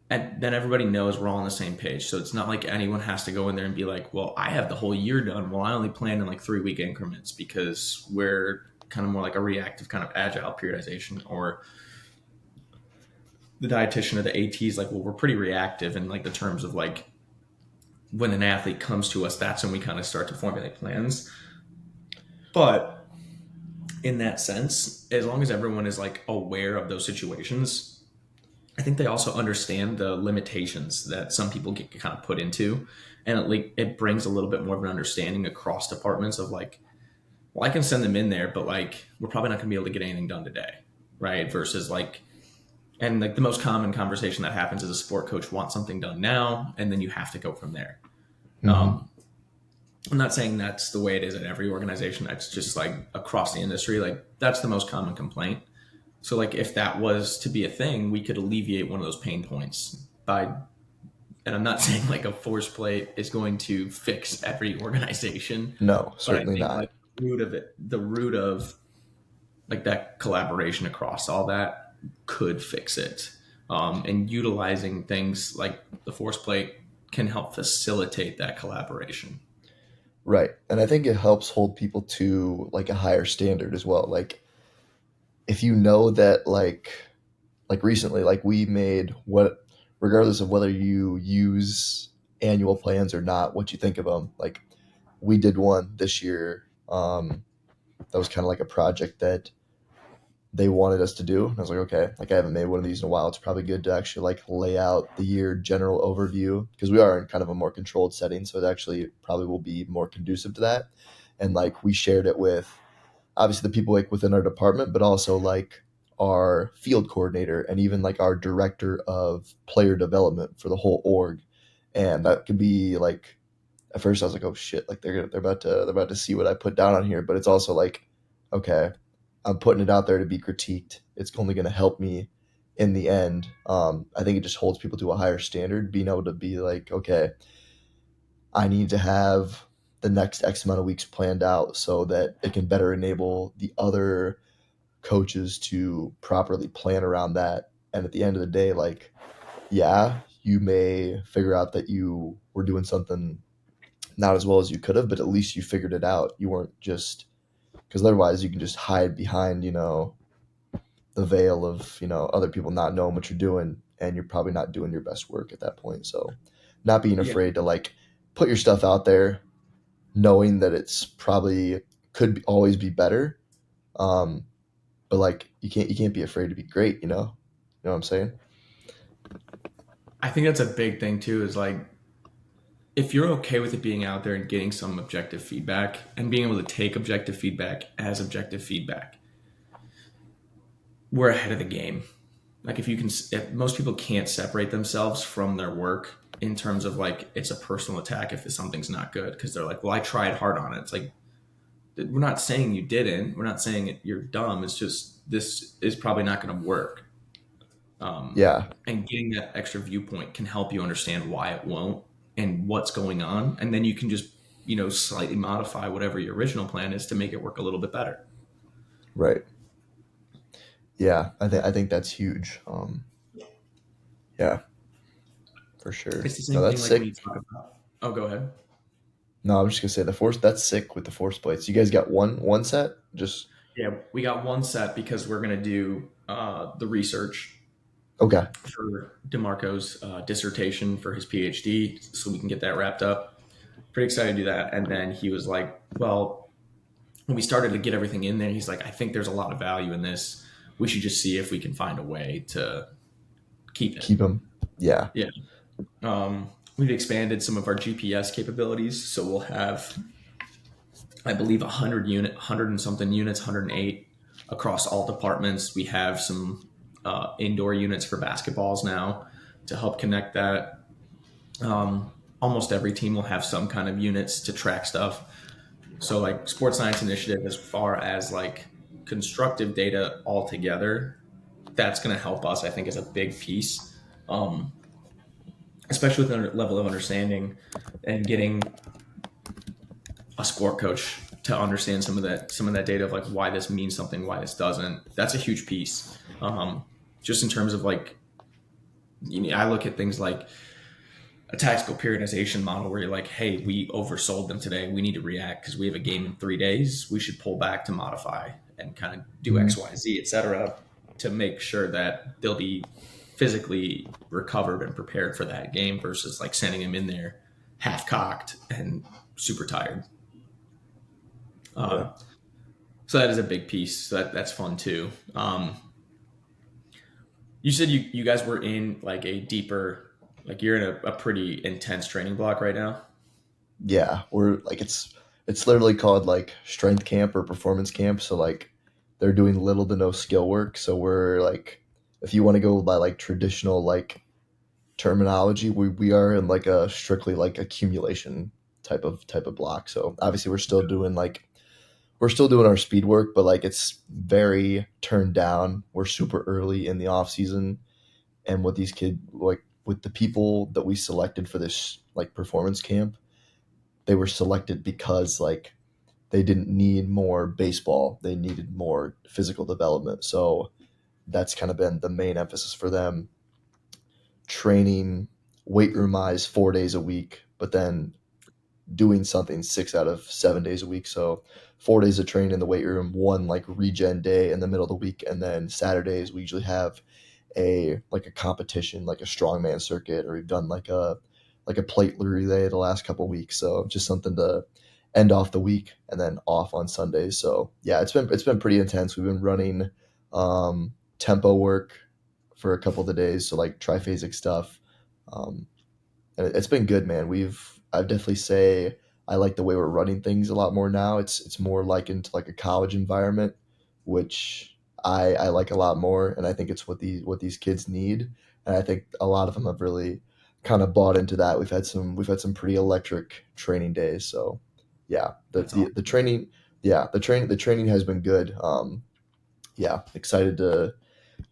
And then everybody knows we're all on the same page. So it's not like anyone has to go in there and be like, well, I have the whole year done. Well, I only plan in like 3 week increments because we're kind of more like a reactive kind of agile periodization, or the dietitian or the ATs like, well, we're pretty reactive in like the terms of like when an athlete comes to us, that's when we kind of start to formulate plans. But in that sense, as long as everyone is like aware of those situations, I think they also understand the limitations that some people get kind of put into, and it brings a little bit more of an understanding across departments of like, well, I can send them in there, but like we're probably not going to be able to get anything done today, right? Versus like, and like the most common conversation that happens is a sport coach wants something done now, and then you have to go from there. Mm-hmm. Um, I'm not saying that's the way it is at every organization. That's just like across the industry. Like that's the most common complaint. So like if that was to be a thing, we could alleviate one of those pain points by, and I'm not saying like a force plate is going to fix every organization, No, but I certainly think not. like the root of like that collaboration across all that could fix it. And utilizing things like the force plate can help facilitate that collaboration. Right. And I think it helps hold people to like a higher standard as well. Like if you know that like recently, like we made what, regardless of whether you use annual plans or not, what you think of them. Like we did one this year. That was kind of like a project that they wanted us to do. And I was like, okay, like I haven't made one of these in a while. It's probably good to actually like lay out the year general overview because we are in kind of a more controlled setting. So it actually probably will be more conducive to that. And like we shared it with obviously the people like within our department, but also like our field coordinator and even like our director of player development for the whole org. And that could be like at first I was like, oh shit, like they're about to see what I put down on here. But it's also like, okay, I'm putting it out there to be critiqued. It's only going to help me in the end. I think it just holds people to a higher standard, being able to be like, okay, I need to have the next X amount of weeks planned out so that it can better enable the other coaches to properly plan around that. And at the end of the day, like, yeah, you may figure out that you were doing something not as well as you could have, but at least you figured it out. You weren't just because otherwise you can just hide behind, the veil of, other people not knowing what you're doing and you're probably not doing your best work at that point. So not being Yeah, afraid to like put your stuff out there, knowing that it's probably could be, always be better. Um, but like you can't be afraid to be great, you know? You know what I'm saying? I think that's a big thing too. Is like if you're okay with it being out there and getting some objective feedback and being able to take objective feedback as objective feedback, we're ahead of the game. Like if most people can't separate themselves from their work in terms of like it's a personal attack if something's not good because they're like, well, I tried hard on it. It's like we're not saying you didn't. We're not saying you're dumb. It's just this is probably not going to work. Um, Yeah. and getting that extra viewpoint can help you understand why it won't and what's going on, and then you can just slightly modify whatever your original plan is to make it work a little bit better. Right. Yeah. I think that's huge. Yeah, for sure. It's the No, same thing that's like when sick. you talk about. Oh, go ahead. No, I'm just gonna say the force. That's sick with the force plates. You guys got one set. Just Yeah, we got one set because we're going to do the research okay. for DeMarco's dissertation for his PhD, so we can get that wrapped up. Pretty excited to do that. And then he was like, "Well, when we started to get everything in there, he's like, I think there's a lot of value in this. We should just see if we can find a way to keep it." Keep them. Yeah. Yeah. We've expanded some of our GPS capabilities, so we'll have, I believe, 100 and something units, 108 across all departments. We have some indoor units for basketballs now to help connect that. Almost every team will have some kind of units to track stuff. So, like Sports Science Initiative, as far as like constructive data altogether, that's going to help us. I think is a big piece, especially with a level of understanding and getting a sport coach to understand some of that data of like why this means something, why this doesn't. That's a huge piece. Just in terms of like, I look at things like a tactical periodization model where you're like, hey, we oversold them today. We need to react because we have a game in 3 days. We should pull back to modify and kind of do X, Y, Z, et cetera, to make sure that they'll be physically recovered and prepared for that game versus like sending them in there half cocked and super tired. Yeah. So that is a big piece. So that's fun too. You said you guys were in like a deeper, like you're in a pretty intense training block right now. Yeah, we're like it's literally called like strength camp or performance camp. So like they're doing little to no skill work. So we're like, if you want to go by like traditional like terminology, we are in like a strictly like accumulation type of block. So obviously we're still doing our speed work, but like it's very turned down. We're super early in the off season, and with these kids, like with the people that we selected for this like performance camp, they were selected because like they didn't need more baseball, they needed more physical development. So that's kind of been the main emphasis for them, training weight room eyes 4 days a week, but then doing something 6 out of 7 days a week. So 4 days of training in the weight room, one like regen day in the middle of the week, and then Saturdays we usually have a competition, like a strongman circuit, or we've done like a plate relay the last couple of weeks. So just something to end off the week and then off on Sundays. So yeah, it's been pretty intense. We've been running tempo work for a couple of the days, so like triphasic stuff. Um, and it's been good, man. I'd definitely say I like the way we're running things a lot more now. It's more like into like a college environment, which I like a lot more, and I think it's what these kids need, and I think a lot of them have really kind of bought into that. We've had some pretty electric training days, so yeah, That's all. the training, yeah, the training has been good. Yeah, excited to,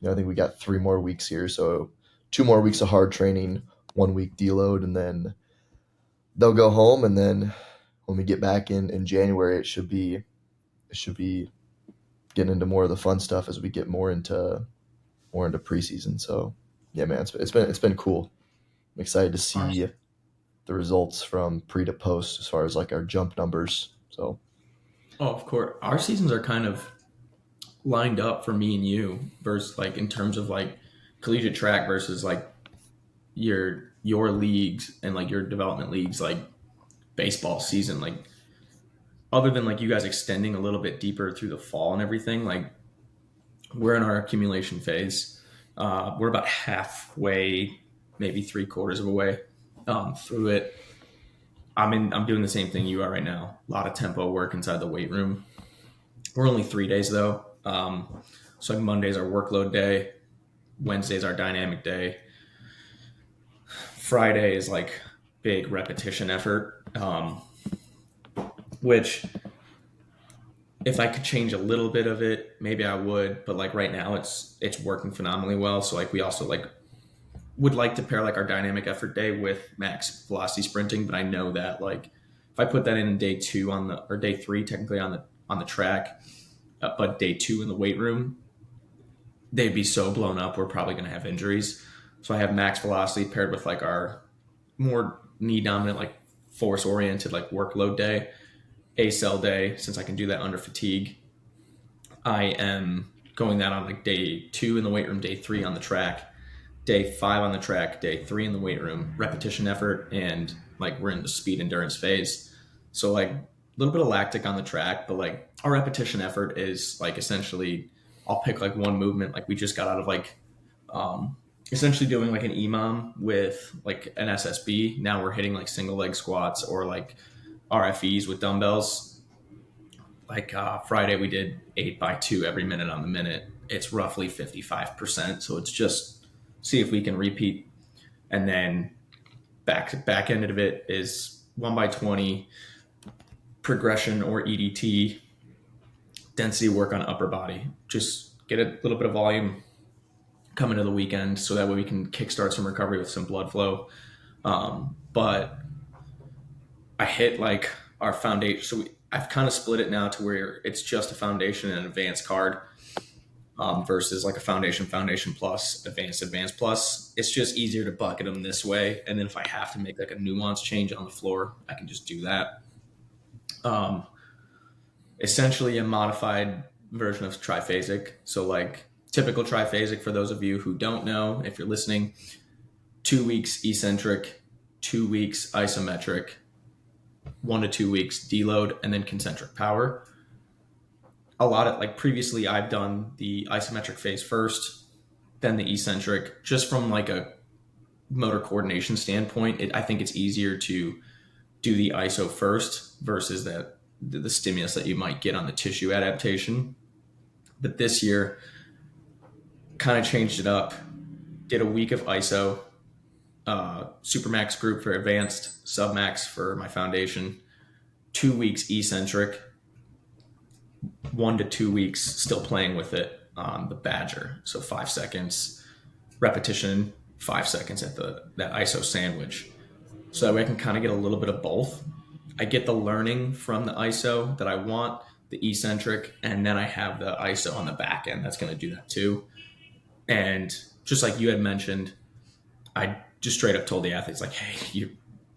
I think we got 3 more weeks here, so 2 more weeks of hard training, 1 week deload, and then they'll go home, and then when we get back in January, it should be getting into more of the fun stuff as we get more into preseason. So yeah, man, it's been cool. I'm excited to Ours. see the results from pre to post as far as like our jump numbers. So Oh, of course. Our seasons are kind of lined up for me and you versus like in terms of like collegiate track versus like your leagues and like your development leagues like baseball season like other than like you guys extending a little bit deeper through the fall and everything like we're in our accumulation phase. We're about halfway, maybe 3/4 of a way through it. I'm doing the same thing you are right now. A lot of tempo work inside the weight room. We're only 3 days though. So like Monday's our workload day. Wednesday's our dynamic day. Friday is like big repetition effort, which if I could change a little bit of it, maybe I would. But like right now, it's working phenomenally well. So like we also like would like to pair like our dynamic effort day with max velocity sprinting. But I know that like if I put that in day two on the or day three technically on the track, but day two in the weight room, they'd be so blown up. We're probably going to have injuries. So I have max velocity paired with like our more knee dominant, like force oriented, like workload day, A cell day, since I can do that under fatigue. I am going that on like day two in the weight room, day three on the track, day five on the track, day three in the weight room, repetition effort, and like we're in the speed endurance phase. So like a little bit of lactic on the track, but like our repetition effort is like essentially I'll pick like one movement, like we just got out of like um, essentially doing like an EMOM with like an SSB. Now we're hitting like single leg squats or like RFEs with dumbbells. Like Friday, we did 8x2 every minute on the minute. It's roughly 55%. So it's just see if we can repeat. And then back end of it is 1x20 progression or EDT density work on upper body. Just get a little bit of volume coming to the weekend so that way we can kickstart some recovery with some blood flow. But I hit like our foundation. So I've kind of split it now to where it's just a foundation and an advanced card, versus like a foundation plus, advanced plus. It's just easier to bucket them this way. And then if I have to make like a nuance change on the floor, I can just do that. Um, Essentially a modified version of triphasic. So like typical triphasic, for those of you who don't know, if you're listening, 2 weeks eccentric, 2 weeks isometric, 1 to 2 weeks deload, and then concentric power. A lot of like previously I've done the isometric phase first, then the eccentric, just from like a motor coordination standpoint. I think it's easier to do the iso first versus the stimulus that you might get on the tissue adaptation. But this year kind of changed it up, did a week of iso, supermax group for advanced, submax for my foundation, 2 weeks eccentric, 1 to 2 weeks still playing with it on the Badger. So 5 seconds repetition, 5 seconds at that ISO sandwich. So that way I can kind of get a little bit of both. I get the learning from the ISO that I want, the eccentric, and then I have the ISO on the back end that's going to do that too. And just like you had mentioned, I just straight up told the athletes, like, hey,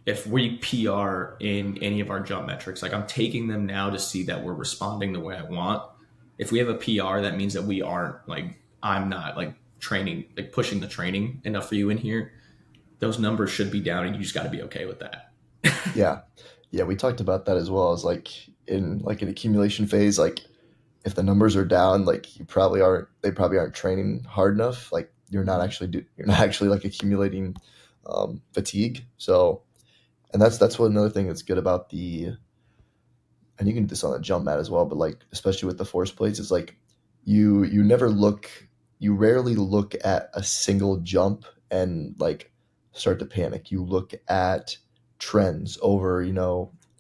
if we PR in any of our jump metrics, like I'm taking them now to see that we're responding the way I want. If we have a PR, that means that we aren't like, I'm not like training, like pushing the training enough for you in here. Those numbers should be down, and you just got to be okay with that. Yeah. Yeah, we talked about that as well as like in like an accumulation phase, like if the numbers are down, like they probably aren't training hard enough. Like you're not actually like accumulating fatigue. So, and that's what another thing that's good about and you can do this on a jump mat as well, but like especially with the force plates, it's like you rarely look at a single jump and like start to panic. You look at trends over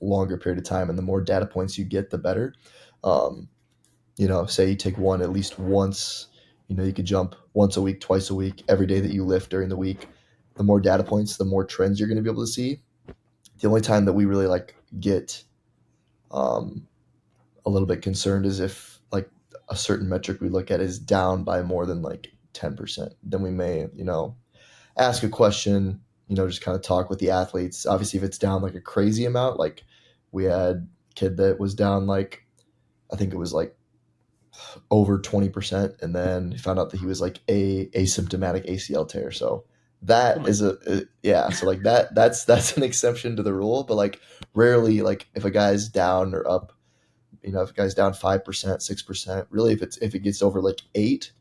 longer period of time, and the more data points you get, the better. Um, say you take one at least once. You could jump once a week, twice a week, every day that you lift during the week. The more data points, the more trends you're going to be able to see. The only time that we really like get um, a little bit concerned is if like a certain metric we look at is down by more than like 10%. Then we may, ask a question, just kind of talk with the athletes. Obviously, if it's down like a crazy amount, like we had a kid that was down like, I think it was like over 20%, and then he found out that he was like a asymptomatic ACL tear. So Oh that my, is so like that's an exception to the rule. But like rarely, like if a guy's down or up, if a guy's down 5%, 6%, really if it gets over like 8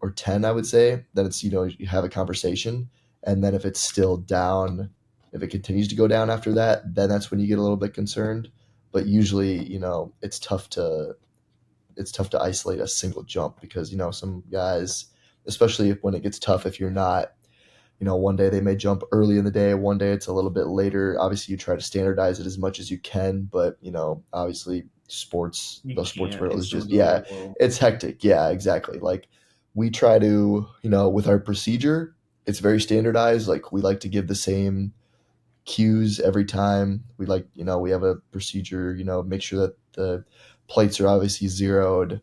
or 10, I would say, then it's you have a conversation. And then if it's still down, if it continues to go down after that, then that's when you get a little bit concerned. But usually, it's tough to isolate a single jump because some guys, especially when it gets tough, if you're not, one day they may jump early in the day, one day it's a little bit later. Obviously, you try to standardize it as much as you can, but obviously you the sports can't. world It's is so just, yeah, variable. it's hectic. Yeah, exactly. Like we try to, with our procedure, it's very standardized. Like we like to give the same cues every time. We like, we have a procedure, make sure that the plates are obviously zeroed,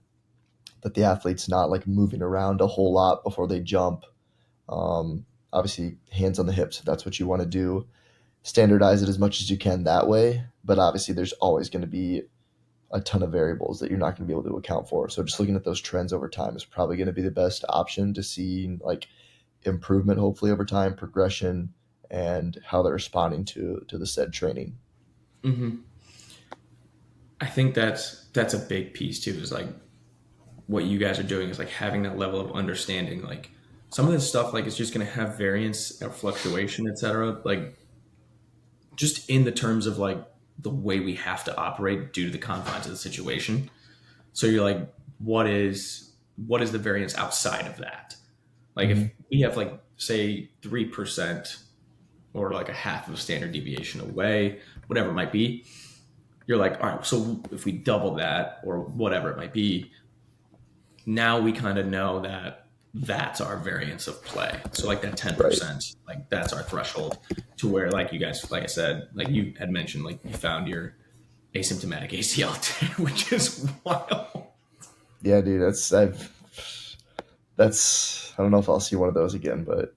that the athlete's not like moving around a whole lot before they jump. Obviously, hands on the hips if that's what you want to do. Standardize it as much as you can that way. But obviously, there's always going to be a ton of variables that you're not going to be able to account for. So just looking at those trends over time is probably going to be the best option to see like improvement, hopefully over time, progression, and how they're responding to the said training. Hmm. I think that's a big piece too. Is like what you guys are doing is like having that level of understanding. Like some of this stuff, like it's just going to have variance or fluctuation, etc. Like just in the terms of like the way we have to operate due to the confines of the situation. So you're like, what is the variance outside of that? Like if Mm-hmm. we have like say 3% or like a half of a standard deviation away, whatever it might be, you're like, all right, so if we double that or whatever it might be, now we kind of know that that's our variance of play. So like that Right. 10%, like that's our threshold to where like you guys, like I said, like you had mentioned, like you found your asymptomatic ACL tear, which is wild. Yeah, dude, that's I don't know if I'll see one of those again, but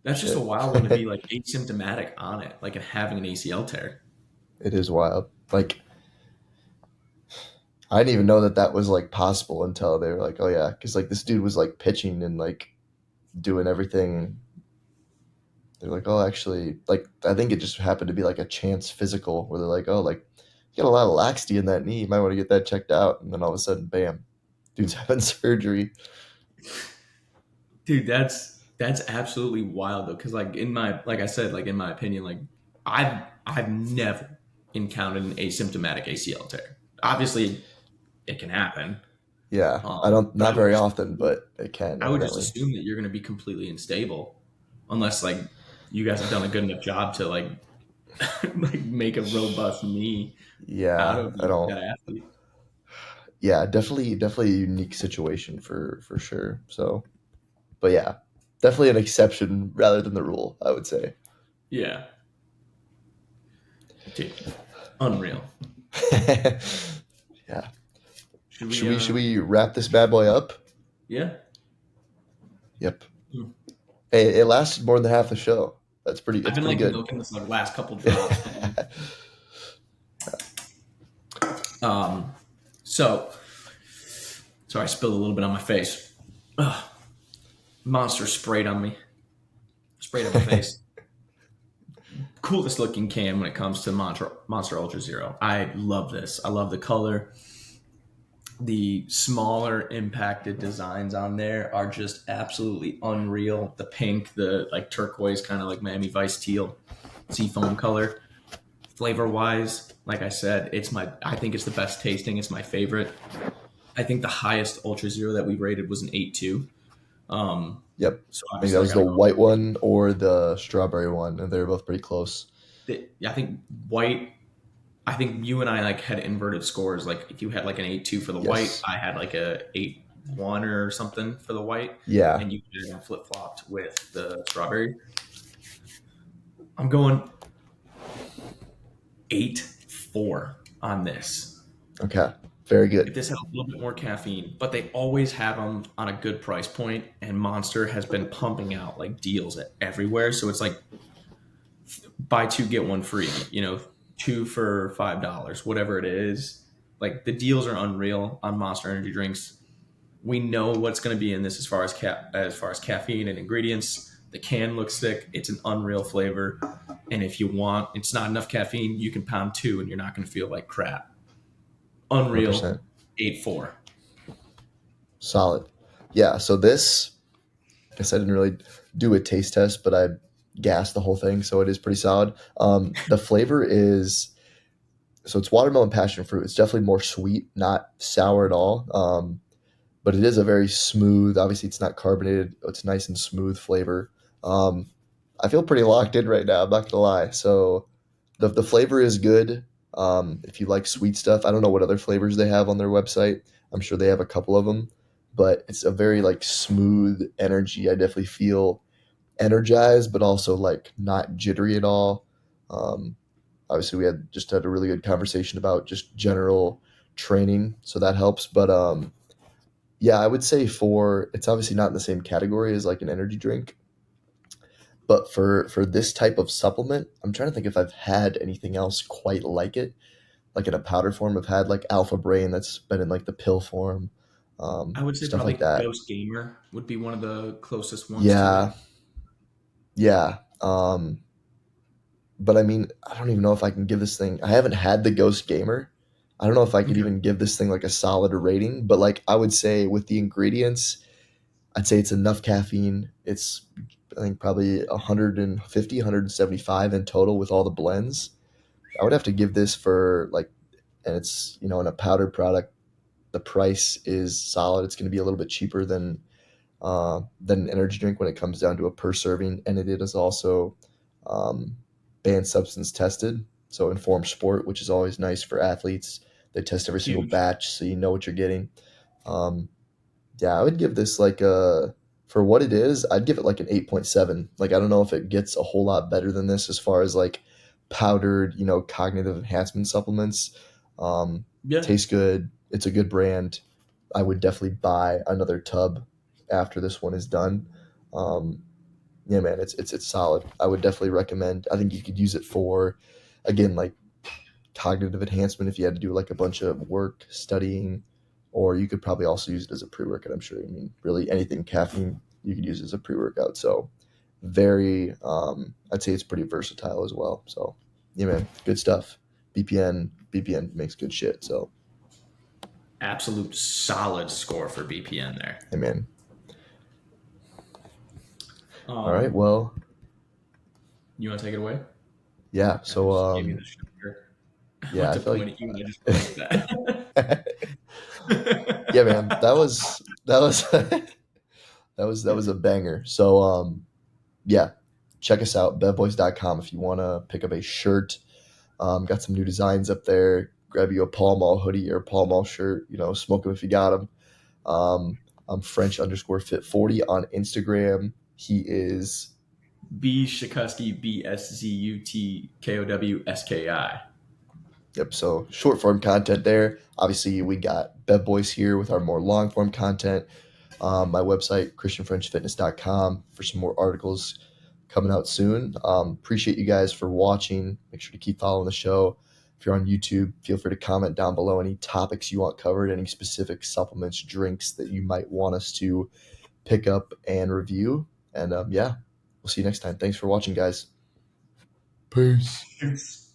That's just a shit. wild one to be like asymptomatic on it, like having an ACL tear. It is wild. Like I didn't even know that that was like possible until they were like, oh yeah, because like this dude was like pitching and like doing everything. They're like, oh, actually, like I think it just happened to be like a chance physical where they're like, oh, like you got a lot of laxity in that knee, you might want to get that checked out, and then all of a sudden, bam, dude's having surgery. Dude, that's absolutely wild though, because like in my like I said, like in my opinion, like I've never encountered an asymptomatic ACL tear. Obviously, it can happen, Yeah, I don't but not very often, but it can I would just evidently. assume that you're going to be completely unstable, unless like you guys have done a good enough job to like like make a robust knee out Yeah, of I don't. that athlete. Yeah, definitely a unique situation for sure. So, but yeah, definitely an exception rather than the rule, I would say. Yeah, dude, unreal. Yeah. Should we? Should we wrap this bad boy up? Yeah. Yep. Hmm. Hey, it lasted more than half the show. I've That's been pretty like good. milking this like last couple drops, man. Um, so sorry, I spilled a little bit on my face. Ugh, monster sprayed on me, sprayed on my face. Coolest looking can when it comes to Monster Ultra Zero. I love this. I love the color. The smaller impacted designs on there are just absolutely unreal. The pink, the like turquoise, kind of like Miami Vice teal, seafoam color. Flavor wise, like I said, I think it's the best tasting. It's my favorite. I think the highest Ultra Zero that we rated was an 8.2. Yep. So I think that obviously I was got to the go. white one or the strawberry one, and they were both pretty close. I think white. I think you and I like had inverted scores. Like if you had like an 8.2 for the white, Yes. I had like a 8.1 or something for the white, Yeah. and you flip flopped with the strawberry. I'm going 8.4 on this. Okay. Very If good. this had a little bit more caffeine, but they always have them on a good price point, and Monster has been pumping out like deals everywhere. So it's like buy two get one free. Two for $5, whatever it is. Like the deals are unreal on Monster Energy drinks. We know what's going to be in this as far as caffeine and ingredients. The can looks sick. It's an unreal flavor, and if you want, it's not enough caffeine. You can pound two, and you're not going to feel like crap. Unreal, 100%. 8.4. Solid. Yeah. So this, I guess I didn't really do a taste test, but I gassed the whole thing, so it is pretty solid. The flavor is so it's watermelon passion fruit. It's definitely more sweet, not sour at all. But it is a very smooth. Obviously, it's not carbonated. It's nice and smooth flavor. Um, I feel pretty locked in right now. I'm not gonna lie. So the flavor is good. If you like sweet stuff, I don't know what other flavors they have on their website. I'm sure they have a couple of them, but it's a very like smooth energy. I definitely feel energized, but also like not jittery at all. Um, Obviously, we had a really good conversation about just general training, so that helps. But yeah, I would say for it's obviously not in the same category as like an energy drink, but for this type of supplement, I'm trying to think if I've had anything else quite like it, like in a powder form. I've had like Alpha Brain that's been in like the pill form, I would say stuff like probably that. Ghost Gamer would be one of the closest ones to it. Yeah, yeah. But I mean, I don't even know if I can give this thing. I haven't had the Ghost Gamer. I don't know if I could Okay. even give this thing like a solid rating, but like I would say with the ingredients, I'd say it's enough caffeine. It's I think probably 150, 175 in total with all the blends. I would have to give this for like, and it's in a powdered product. The price is solid. It's going to be a little bit cheaper than an energy drink when it comes down to a per serving, and it is also um, banned substance tested. So informed sport, which is always nice for athletes. They test every single Huge. batch, so you know what you're getting. Um, yeah, I would give this like a for what it is. I'd give it like an 8.7. Like I don't know if it gets a whole lot better than this as far as like powdered, cognitive enhancement supplements. Yeah. Tastes good. It's a good brand. I would definitely buy another tub after this one is done. Um, yeah, man, it's solid. I would definitely recommend. I think you could use it for, again, like cognitive enhancement if you had to do like a bunch of work studying, or you could probably also use it as a pre-workout. I'm sure. I mean, really anything caffeine you could use as a pre-workout. So very, I'd say it's pretty versatile as well. So yeah, man, good stuff. BPN makes good shit. So Absolute solid score for BPN there. hey, man. All right. Um, Well, you want to take it away? yeah. Kind of So just gave you the sugar. I yeah, went I to feel point at you and I just pointed that. yeah, man. That was that was a banger. So yeah, check us out, bevboys.com if you want to pick up a shirt. Got some new designs up there. Grab you a Paul Mall hoodie or a Paul Mall shirt. Smoke them if you got them. I'm French underscore fit 40 on Instagram. He is. B Shakuski, BSZUTKOWSKI. Yep. So short form content there. Obviously, we got Bev Boys here with our more long form content. My website, christianfrenchfitness.com, for some more articles coming out soon. Appreciate you guys for watching. Make sure to keep following the show. If you're on YouTube, feel free to comment down below any topics you want covered, any specific supplements, drinks that you might want us to pick up and review. And yeah, we'll see you next time. Thanks for watching, guys. Peace.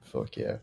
Fuck yeah.